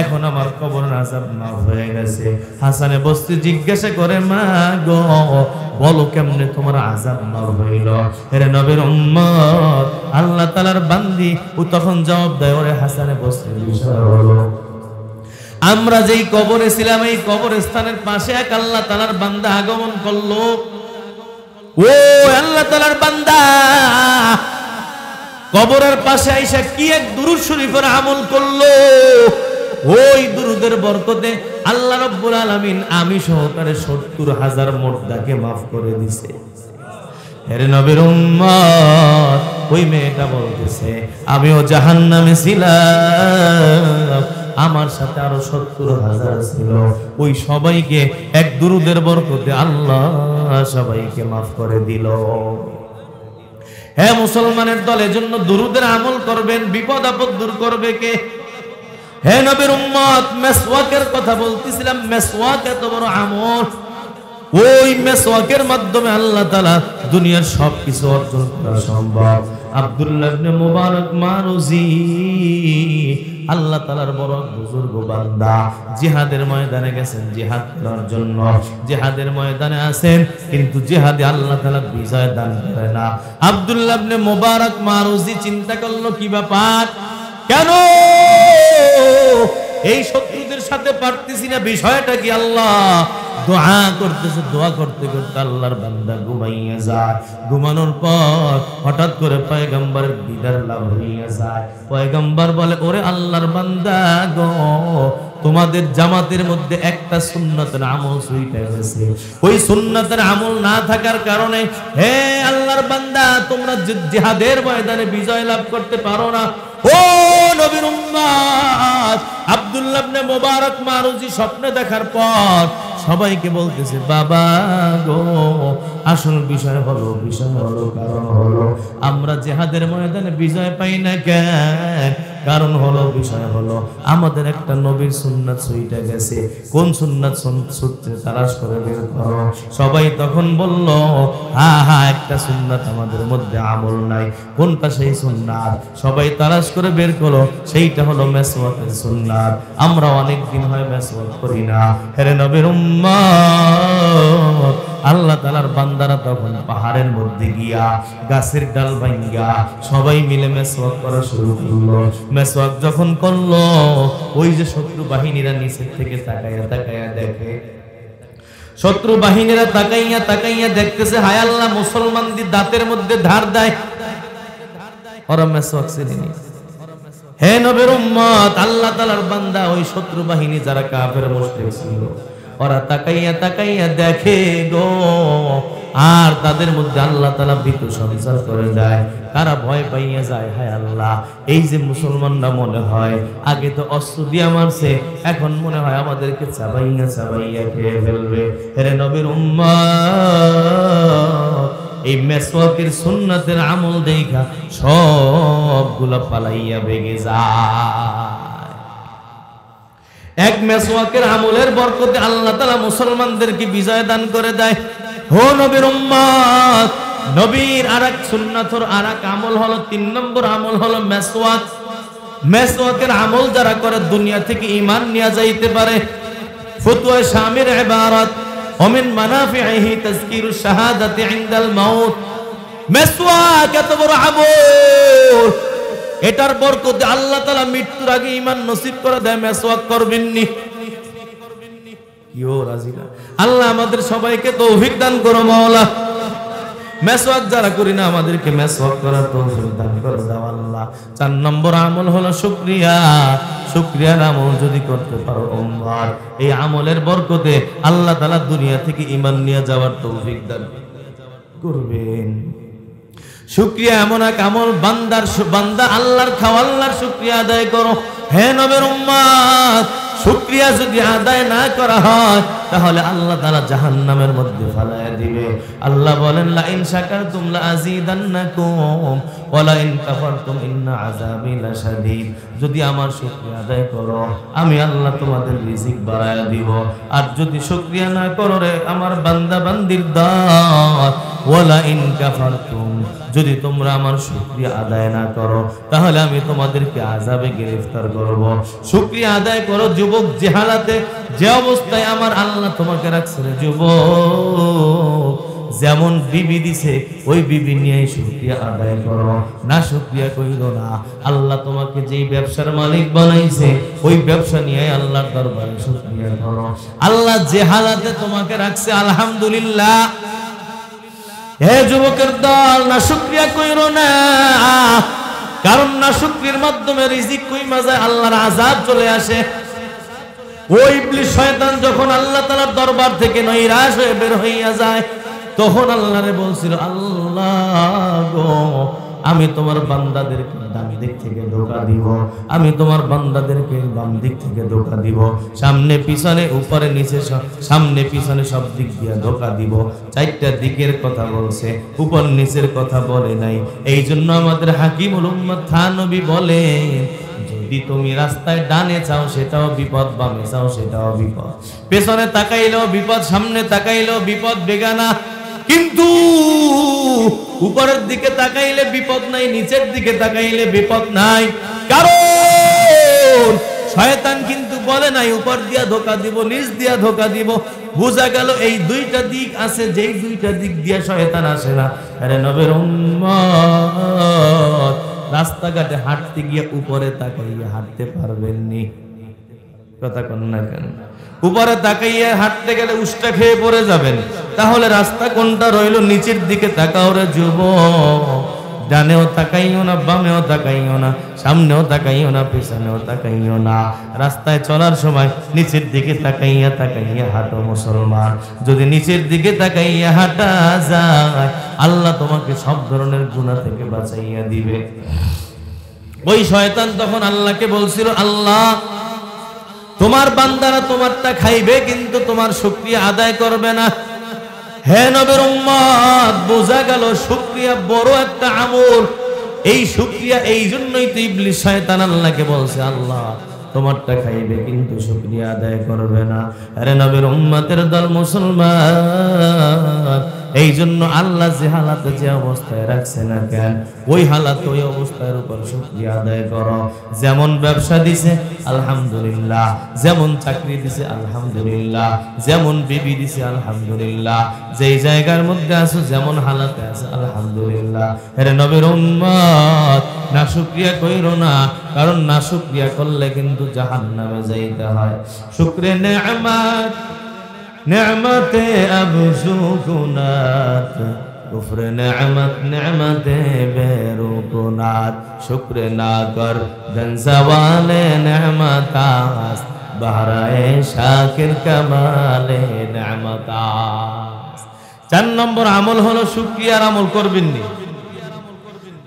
এখন আমার কবরের আযাব মাফ হয়ে গেছে। হাসানে বসরি জিজ্ঞাসা করে, মা গো, বলো কেমনে তোমার আযাব মাফ হইল? হে নবীর উম্মত, আল্লাহ তাআলার বান্দি ও তখন জবাব দেয়, ওরে হাসানে বসরি, বিষয় হলো আমরা যেই কবরে ছিলাম, এই কবরস্থানের পাশে এক আল্লাহ তাআলার বান্দা আগমন করলো। ও আল্লাহ তাআলার বান্দা কবরের পাশে আইসা কি এক দুরূদ শরীফের আমল করলো। ওই দুরূদের বরকতে আল্লাহ রাব্বুল আলামিন আমি সহকারে ৭০,০০০ মুর্দাকে মাফ করে দিছে। হে নবীর উম্মত, ওই মেয়েটা বলতেছে, আমিও জাহান্নামে ছিলাম, আমার সাথে আরো ৭০,০০০ ছিল, ওই সবাইকে এক দুরূদের বরকতে আল্লাহ সবাইকে মাফ করে দিল। হ্যাঁ মুসলমানের দলের জন্য দুরূদের আমল করবেন, বিপদ আপদ দূর করবে কে? হে নবীর উম্মত, মেসওয়াকের কথা বলতেছিলাম। মেসওয়াক এত বড় আমল, ওই মেসওয়াকের মাধ্যমে আল্লাহ তাআলা দুনিয়ার সবকিছু অর্জন করা সম্ভব। আব্দুল্লাহ ইবনে মুবারক মারুজি, আল্লাহ তাআলার বড় বুজুর্গ বান্দা, জিহাদের ময়দানে গেছেন জিহাদ করার জন্য, জিহাদের ময়দানে আছেন, কিন্তু জিহাদে আল্লাহ তাআলা বিজয় দান করে না। আব্দুল্লাহ ইবনে মুবারক মারুজি চিন্তা করলো, কি ব্যাপার, কেন এই শত্রুদের সাথে পারতেছি না, বিষয়টা কি? আল্লাহ দোয়া করতেছে, দোয়া করতে করতে আল্লাহর বান্দা ঘুমাইয়া যায়। ঘুমানোর পর হঠাৎ করে পয়গম্বরের দিদার লাভ হইয়া যায়। পয়গম্বর বলে, ওরে আল্লাহর বান্দা গো, তোমাদের জামাতের মধ্যে একটা সুন্নতের আমল ছুইটে গেছে। ওই সুন্নতের আমল না থাকার কারণে হে আল্লাহর বান্দা, তোমরা জিহাদের ময়দানে বিজয় লাভ করতে পারো না। ও নবীর উম্মত, আব্দুল্লাহ ইবনে মুবারক মারুজি স্বপ্নে দেখার পর সবাইকে বলতেছে, বাবা গো, আসল বিষয় হলো কারণ হলো আমরা জিহাদের ময়দানে বিজয় পাই না কেন? কারণ হলো, বিষয় হলো আমাদের একটা নবীর সুন্নাত ছুইটা গেছে। কোন সুন্নাত সূত্রে তালাশ করে বের করো। সবাই তখন বলল, একটা সুন্নাত আমাদের মধ্যে আমল নাই। কোনটা সেই সুন্নাত? সবাই তালাশ করে বের করো, সেইটা হলো মেসওয়াকের সুন্নাত। আমরা অনেক দিন হয় মেসওয়াক করি না। হে নবীর উম্মত, আল্লাহ তাআলার বান্দারা তখন পাহাড়ের মধ্যে গিয়া গাছের ডাল ভাঙ্গা সবাই মিলে মেসওয়াক করা শুরু করলো। মেসওয়াক যখন করলো, ওই যে শত্রু বাহিনীরা নিচের থেকে তাকায়া তাকায়া দেখে শত্রু বাহিনীরা তাকাইয়া তাকাইয়া দেখতেছে, হায় আল্লাহ, মুসলমানদের দাঁতের মধ্যে ধার দেয়, ওরা মেসওয়াক চিনি। হে নবীর উম্মত, আল্লাহ তাআলার বান্দা, ওই শত্রু বাহিনী যারা কাফের মুশরিক ছিল, ওরা তাকাইয়া তাকাইয়া দেখে গো, আর তাদের মধ্যে আল্লাহ তাআলা ভীতু সঞ্চার করে দেয়। তারা ভয় পাইয়া যায়, হায় আল্লাহ, এই যে মুসলমানরা মনে হয় আগে তো অস্ত্র দিয়ে মারছে, এখন মনে হয় আমাদেরকে চাবাইয়া চাবাইয়া খেয়ে ফেলবে। হে নবীর উম্মত, এই মেসওয়াকের সুন্নাতের আমল দেখা সবগুলা পালাইয়া বেগে যায়। এক মেসওয়াকের আমলের বরকতে আল্লাহ তাআলা মুসলমানদেরকে বিজয় দান করে দেয়। হো নবীর উম্মত, নবীর আরেক সুন্নাতর আরেক আমল হলো, 3 নম্বর আমল হলো মেসওয়াক। মেসওয়াকের আমল যারা করে দুনিয়া থেকে ঈমান নিয়ে যাইতে পারে। ফতোয়া শামির ইবারত ওমিন মানাফিহি তাযকিরুশ শাহাদাতি ইনদাল মাউত। মেসওয়াক এত বড় আমল, এটার বরকতে আল্লাহ তাআলা মৃত্যুর আগে ঈমান নসিব করে দেয়। মেসওয়াক করবেন নি? কিও রাজি না? আল্লাহ আমাদের সবাইকে তৌফিক দান করো মাওলা। মেসওয়াক যারা করি না, আমাদেরকে মেসওয়াক করার তৌফিক দান করে দাও আল্লাহ। 4 নম্বর আমল হলো শুকরিয়া। শুকরিয়ার আমল যদি করতে পারো উম্মার, এই আমলের বরকতে আল্লাহ তাআলা দুনিয়া থেকে ঈমান নিয়ে যাওয়ার তৌফিক দান করবেন। শুকরিয়া এমন এক আমল, বান্দা আল্লাহর খাওয়া, আল্লাহর শুকরিয়া আদায় করো। হে নবীর উম্মত, শুকরিয়া যদি আদায় না করা হয় তাহলে আল্লাহ তাআলা জাহান্নামের মধ্যে ফেলায়া দিবে। আল্লাহ বলেন, লা ইন শাকারতুম লা আযীদান্নাকুম ওয়া লা ইন কাফারতুম ইন্না আযাবি লাশাদীদ। যদি আমার শুকরিয়া আদায় করো, আমি আল্লাহ তোমাদের রিজিক বাড়ায়া দিব। আর যদি শুকরিয়া না করো রে আমার বান্দা বান্দির দল, ওয়া লা ইন কাফারতুম, যদি তোমরা আমার শুকরিয়া আদায় না করো তাহলে আমি তোমাদেরকে আযাবে গ্রেফতার করব। শুকরিয়া আদায় করো যুবক, যে হালাতে যে অবস্থায় আমার আল্লাহ তোমাকে রাখছে রে যুবক, যেমন বিবি দিছে ওই বিবি নিয়ে শুকরিয়া আদায় করো, না শুকরিয়া কইরো না। আল্লাহ তোমাকে যেই ব্যবসার মালিক বানাইছে ওই ব্যবসা নিয়ে আল্লাহর দরবারে শুকরিয়া করো। আল্লাহ যে হালাতে তোমাকে রাখছে আলহামদুলিল্লাহ। হে যুবকের দল, না শুকরিয়া কইরো না, কারণ না শুকরির মাধ্যমে রিজিক কইমা যায়, আল্লাহর আযাব চলে আসে। ওই ইবলিস শয়তান যখন আল্লাহ তাআলার দরবার থেকে নৈরাশ হয়ে বের হইয়া যায়, তখন আল্লাহরে বলছিল, আল্লাহ গো, আমি তোমার বান্দাদেরকে ডান দিক থেকে ধোঁকা দিব, আমি তোমার বান্দাদেরকে বাম দিক থেকে ধোঁকা দিব, সামনে পিছনে উপরে নিচে, সামনে পিছনে সব দিক দিয়ে ধোঁকা দিব। 4টা দিকের কথা বলছে, উপর নিচের কথা বলে নাই। এই জন্য আমাদের হাকিমুল উম্মাত থানবী বলেন, যদি তুমি রাস্তায় ডানে চাও সেটাও বিপদ, বামে চাও সেটাও বিপদ, পেছনে তাকাইলেও বিপদ, সামনে তাকাইলেও বিপদ, বেগানা। কিন্তু উপরের দিকে তাকাইলে বিপদ নাই, নিচের দিকে তাকাইলে বিপদ নাই। কারণ শয়তান কিন্তু বলে নাই উপর দিয়া ধোঁকা দিব, নিচ দিয়া ধোঁকা দিব। বোঝা গেল এই 2টা দিক আছে, যেই 2টা দিক দিয়া শয়তান আসে না। আরে নবীর উম্মত, রাস্তাঘাটে হাঁটতে গিয়ে উপরে তাকাইয়া হাঁটতে পারবেন নি? কথা কোন না কেন? উপরে তাকাইয়া হাঁটতে গেলে উষ্টা খেয়ে পড়ে যাবেন। তাহলে রাস্তা কোনটা রইল? নিচের দিকে তাকাও রে যুবক। ডানেও তাকাইও না, বামেও তাকাইও না, সামনেও তাকাইও না, পিছনেও তাকাইও না। রাস্তায় চলার সময় নিচের দিকে তাকাইয়া তাকাইয়া হাঁটো মুসলমান। যদি নিচের দিকে তাকাইয়া হাঁটা যায়, আল্লাহ তোমাকে সব ধরনের গুনাহ থেকে বাঁচাইয়া দিবে। ওই শয়তান তখন আল্লাহকে বলছিল, আল্লাহ, তোমার বান্দারা তোমারটা খাইবে কিন্তু তোমার শুকরিয়া আদায় করবে না। হে নবীর উম্মত, বোঝা গেল শুকরিয়া বড় একটা আমল। এই শুকরিয়া, এই জন্যই তো ইবলিস শয়তান আল্লাহকে বলছে, আল্লাহ তোমারটা খাইবে কিন্তু শুকরিয়া আদায় করবে না। আরে নবীর উম্মতের দল মুসলমান, এই জন্য আল্লাহ যে হালাতে যে অবস্থায় রাখছে না কেন, ওই হালাতে ওই অবস্থার উপর শুকরিয়া আদায় করো। যেমন ব্যবসা দিছে আলহামদুলিল্লাহ, যেমন চাকরি দিছে আলহামদুলিল্লাহ, যেমন বিবি দিছে আলহামদুলিল্লাহ, যেই জায়গার মধ্যে আছো যেমন হালাতে আছে আলহামদুলিল্লাহ। আরে নবীর উম্মত, না শুকরিয়া কইরো না, কারণ না শুকরিয়া করলে কিন্তু জাহান্নামে যাইতে হয়। শুকরে নেয়ামত नेमते अब सुकुनात कुफ्र नेमत नेमते बेरुकुनात शुक्र ना कर धन सवाले नेमतास बहराए शाकिर कमाले नेमतास। 4 নম্বর আমল হলো শুকরিয়ার আমল করবেন নি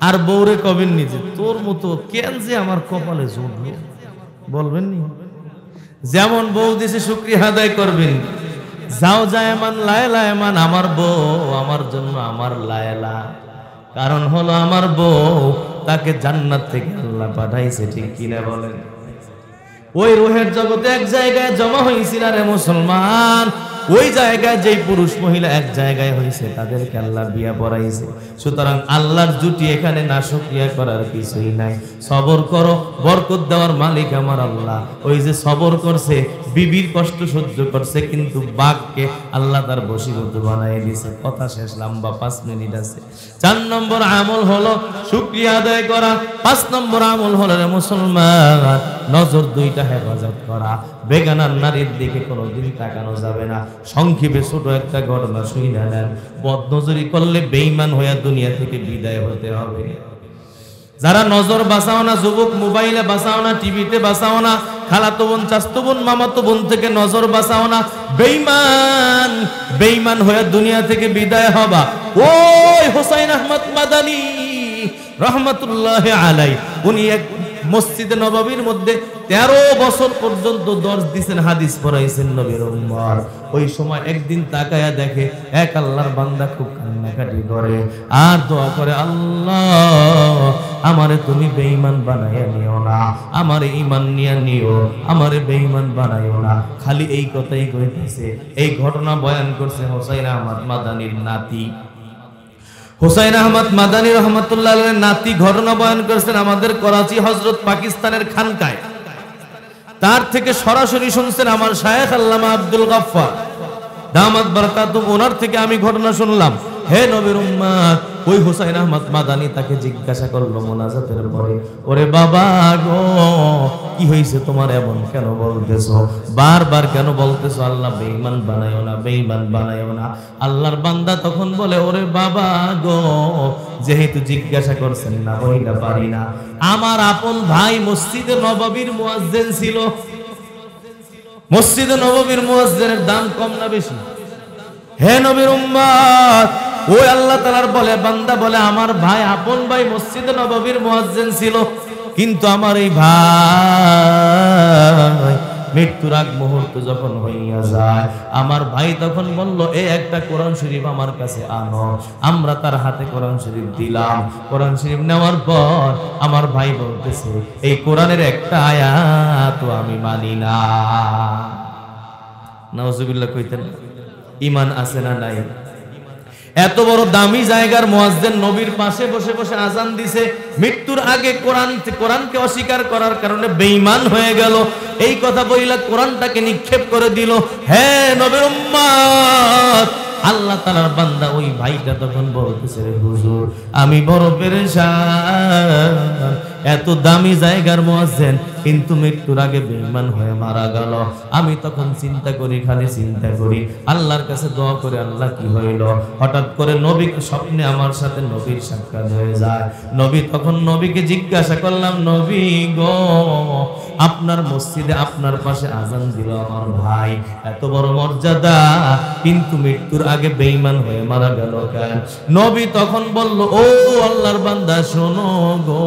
আর বউরে কবেন নি যে তোর মতো কেন যে আমার কপালে জুটলো বলবেন নি। যেমন বউ দিছে শুকরিয়া আদায় করবেন। যাও জায়মান লায়লা এমান আমার বউ আমার জন্য আমার লায়লা, কারণ হলো আমার বউ তাকে জান্নাত থেকে আল্লাহ পাঠাইছে, ঠিক কিনা বলেন। ওই রুহের জগতে এক জায়গায় জমা হয়েছিল রে মুসলমান, ওই জায়গায় যেই পুরুষ মহিলা এক জায়গায় হয়েছে তাদেরকে আল্লাহ বিয়া পড়াইছে। সুতরাং আল্লাহর জুটি এখানে না শুকরিয়া করার কিছুই নাই। সবর করো, বরকত দেওয়ার মালিক আমার আল্লাহ। ওই যে সবর করছে, বিবির কষ্ট সহ্য করছে, কিন্তু বাঘকে আল্লাহ তার বশীভূত বানাই দিয়েছে। কথা শেষ, লম্বা 5 মিনিট আছে। 4 নম্বর আমল হলো শুকরিয়া আদায় করা। 5 নম্বর আমল হলো রে মুসলমান নজর দুইটা হেফাজত করা। বেগানার নারীর দিকে কোনোদিন তাকানো যাবে না। সংক্ষেপে ছোট একটা ঘটনা শুনে নেন। বদনজরি করলে বেঈমান হয়ে দুনিয়া থেকে বিদায় হতে হবে। যারা নজর বাঁচাও না, যুবক মোবাইলে বাঁচাও না, টিভিতে বাঁচাও না, খালাতো বোন চাচতো বোন মামাতো বোন থেকে নজর বাঁচাও না, বেঈমান বেঈমান হয়ে দুনিয়া থেকে বিদায় হবা। ওই হুসাইন আহমদ মাদানী রহমাতুল্লাহি আলাইহি উনি এক মসজিদে নববীর মধ্যে 13 বছর পর্যন্ত দর্শ দিয়েছেন, হাদিস পড়াইছেন নবীর উম্মত। ওই সময় একদিন তাকায়া দেখে এক আল্লাহর বান্দা খুব কান্নাকাটি করে আর দোয়া করে, আল্লাহ আমারে তুমি বেঈমান বানাইয়া নিও না, আমারে ঈমান নিয়ে নিও, আমারে বেঈমান বানাইও না। খালি এই কথাই কইতেছে। এই ঘটনা বয়ান করছে হুসাইন আহমদ মাদানীর নাতি। হুসাইন আহমদ মাদানী রহমাতুল্লাহ আলাইহির নাতি ঘটনা বয়ান করেছেন আমাদের করাচি হযরত পাকিস্তানের খানকায়। তার থেকে সরাসরি শুনছেন আমার শায়েখ আল্লামা আব্দুল গফফার দামাত বারাকাতুহু, ওনার থেকে আমি ঘটনা শুনলাম। হে নবীর উম্মত, ওই হুসাইন আহমদ মাদানী তাকে জিজ্ঞাসা করলো মুনাজাতের পরে, ওরে বাবা গো কি হয়েছে তোমার, এমন কেন বলতেছো, বারবার কেন বলতেছো আল্লাহ বেঈমান বানায়ও না, বেঈমান বানায়ও না। আল্লাহর বান্দা তখন বলে, ওরে বাবা গো যেহেতু জিজ্ঞাসা করছেন না বইটা পারি না। আমার আপন ভাই মসজিদে নববীর মুয়াজ্জিন ছিল। মসজিদে নববীর মুয়াজ্জিনের দাম কম না বেশি? হে নবীর উম্মত, ওই আল্লাহ তাআলার বলে বান্দা বলে আমার ভাই আপন ভাই মসজিদে নববীর মুয়াজ্জিন ছিল, কিন্তু আমার এই ভাই মৃত্যুর আগ মুহূর্ত যখন হইয়া যায়, আমার ভাই তখন বলল এই একটা কোরআন শরীফ আমার কাছে আনো। আমরা তার হাতে কোরআন শরীফ দিলাম। কোরআন শরীফ নেওয়ার পর আমার ভাই বলতেছে এই কোরআনের একটা আয়াত আমি মানি না। নাউজুবিল্লাহ কইতেন। ঈমান আছে না নাই? এত বড় দামি জায়গার মুয়াজ্জিন নবীর পাশে বসে বসে আজান দিছে, মৃত্যুর আগে কোরআনকে অস্বীকার করার কারণে বেঈমান হয়ে গেল। এই কথা বইলা কোরআনটাকে নিক্ষেপ করে দিল। হে নবীর উম্মত, আল্লাহ তাআলার বান্দা ওই ভাইটা তখন বলতেছে, হুজুর আমি বড় পেরেশান, এত দামি জায়গার মুয়াজ্জিন কিন্তু মৃত্যুর আগে বেঈমান হয়ে মারা গেল। আমি তখন চিন্তা করি, খালি চিন্তা করি, আল্লাহর কাছে দোয়া করে আল্লাহ কি হইল। হঠাৎ করে নবীকে স্বপ্নে আমার সাথে নবীর সাক্ষাৎ হয়ে যায়। নবী তখন নবীকে জিজ্ঞাসা করলাম, নবী গো আপনার মসজিদে আপনার পাশে আজান দিল আমার ভাই, এত বড় মর্যাদা, কিন্তু মৃত্যুর আগে বেঈমান হয়ে মারা গেল কেন? নবী তখন বলল, ও আল্লাহর বান্দা শোনো গো,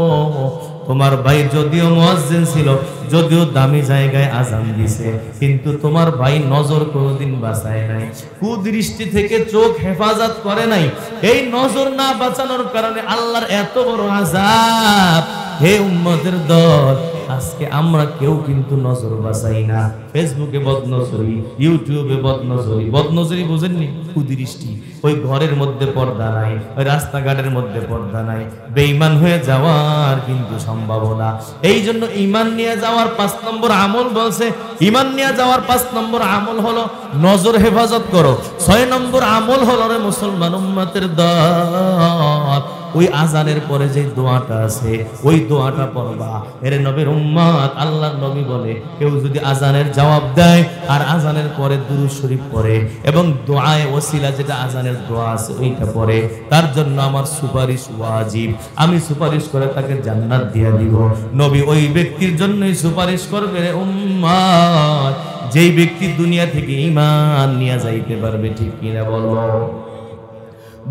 তোমার ভাই যদিও মুয়াজ্জিন ছিল, যদিও দামি জায়গায় আজান দিছে, কিন্তু তোমার ভাই নজর কোনোদিন বাঁচায় নাই, কুদৃষ্টি থেকে চোখ হেফাজত করে নাই। এই নজর না বাঁচানোর কারণে আল্লাহর এত বড় আযাব। হে উম্মতের দল, আজকে আমরা কেউ কিন্তু নজর বাঁচাই না। ফেসবুকে বদনজরি, ইউটিউবে বদনজরি। বদনজরি বুঝেননি? কুদৃষ্টি। ওই ঘরের মধ্যে পর্দা নাই, ওই রাস্তাঘাটের মধ্যে পর্দা নাই, বেঈমান হয়ে যাওয়ার কিন্তু সম্ভাবনা। এই জন্য ঈমান নিয়ে যাওয়ার 5 নম্বর আমল বলছে, ঈমান নিয়ে যাওয়ার 5 নম্বর আমল হলো নজর হেফাজত করো। 6 নম্বর আমল হলো রে মুসলমান উম্মতের দল, ওই আজানের পরে যে দোয়াটা আছে ওই দোয়াটা পড়বা। এর নবীর উম্মত, আল্লাহর নবী বলে কেউ যদি আজানের জবাব দেয় আর আজানের পরে দুরূদ শরীফ পড়ে এবং দোয়ায়ে ওসিলা যেটা আজানের দোয়া আছে ওইটা পড়ে, তার জন্য আমার সুপারিশ ওয়াজিব। আমি সুপারিশ করে তাকে জান্নাত দিয়ে দিব। নবী ওই ব্যক্তির জন্যই সুপারিশ করবে রে উম্মত যেই ব্যক্তি দুনিয়া থেকে ঈমান নিয়ে যাইতে পারবে। ঠিক কিনা বলো?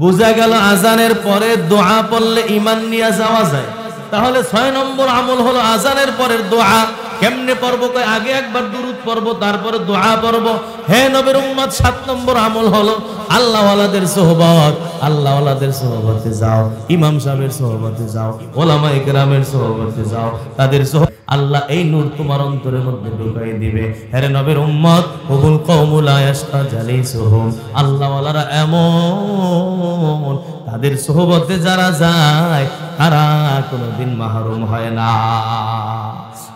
বুঝা গেল আজানের পরে দোয়া পড়লে ঈমান নিয়ে যাওয়া যায়। তাহলে 6 নম্বর আমল হলো আজানের পরের দোয়া। কেমনে পড়ব? কই আগে একবার দুরূদ পড়ব তারপরে দোয়া পড়ব। হে নবীর উম্মত, 7 নম্বর আমল হলো আল্লাহওয়ালাদের সোহবত। আল্লাহওয়ালাদের সোহবতে যাও, ইমাম সাহেবের সোহবতে যাও, ওলামায়ে কেরামের সোহবতে যাও, তাদের আল্লাহ এই নূর তোমার অন্তরের মধ্যে ঢুকাই দিবে। হে নবীর উম্মত, হুবুল কওমু লা ইয়াশকা জালিসুহুম, আল্লাহওয়ালারা এমন তাদের সোহবতে যারা যায় তারা কোনোদিন মাহরুম হয় না।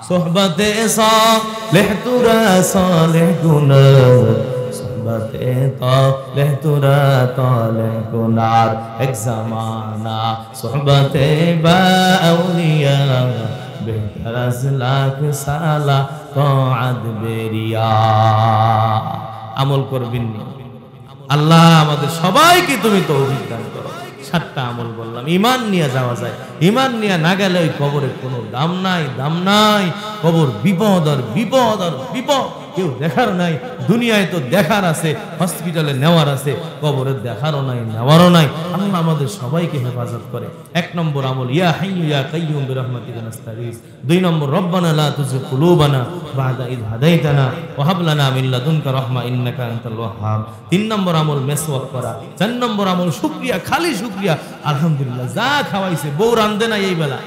সোহবতে সালেহ তুরা সালেহ গুনার, সোহবতে তালেহ তুরা তালেহ গুনার, এক জামানা সোহবতে বা আউলিয়া বেহতর আজ লাখ সালা তাআত বেরিয়া। আমল করবেন না। আল্লাহ আমাদের সবাইকে তুমি তৌফিক দান করো। 7টা আমল বললাম, ঈমান নিয়ে যাওয়া যায়। ঈমান নিয়ে না গেলে ওই কবরের কোনো দাম নাই, দাম নাই। কবর বিপদ আর বিপদ আর বিপদ, কেউ দেখার নাই। দুনিয়ায় তো দেখার আছে, হসপিটালে নেওয়ার আছে, কবরের দেখারও নাই, নেওয়ারও নাই। আল্লাহ আমাদের সবাইকে হেফাজত করে। 1 নম্বর আমল ইয়া হাইয়্যু ইয়া কাইয়্যুম বিরহমাতিকা নাস্তাগীস। 2 নম্বর রব্বানা লা তুযিগ কুলুবানা বা'দা ইয হাদাইতানা ওয়া হাব লানা মিন লাদুনকা রাহমা ইন্নাকা আনতাল ওয়াহ্হাব। 3 নম্বর আমল মেসওয়াক করা। 4 নম্বর আমল শুকরিয়া, খালি শুকরিয়া। আলহামদুলিল্লাহ, যা খাওয়াইছে বউ রান্ধে না এই বেলা,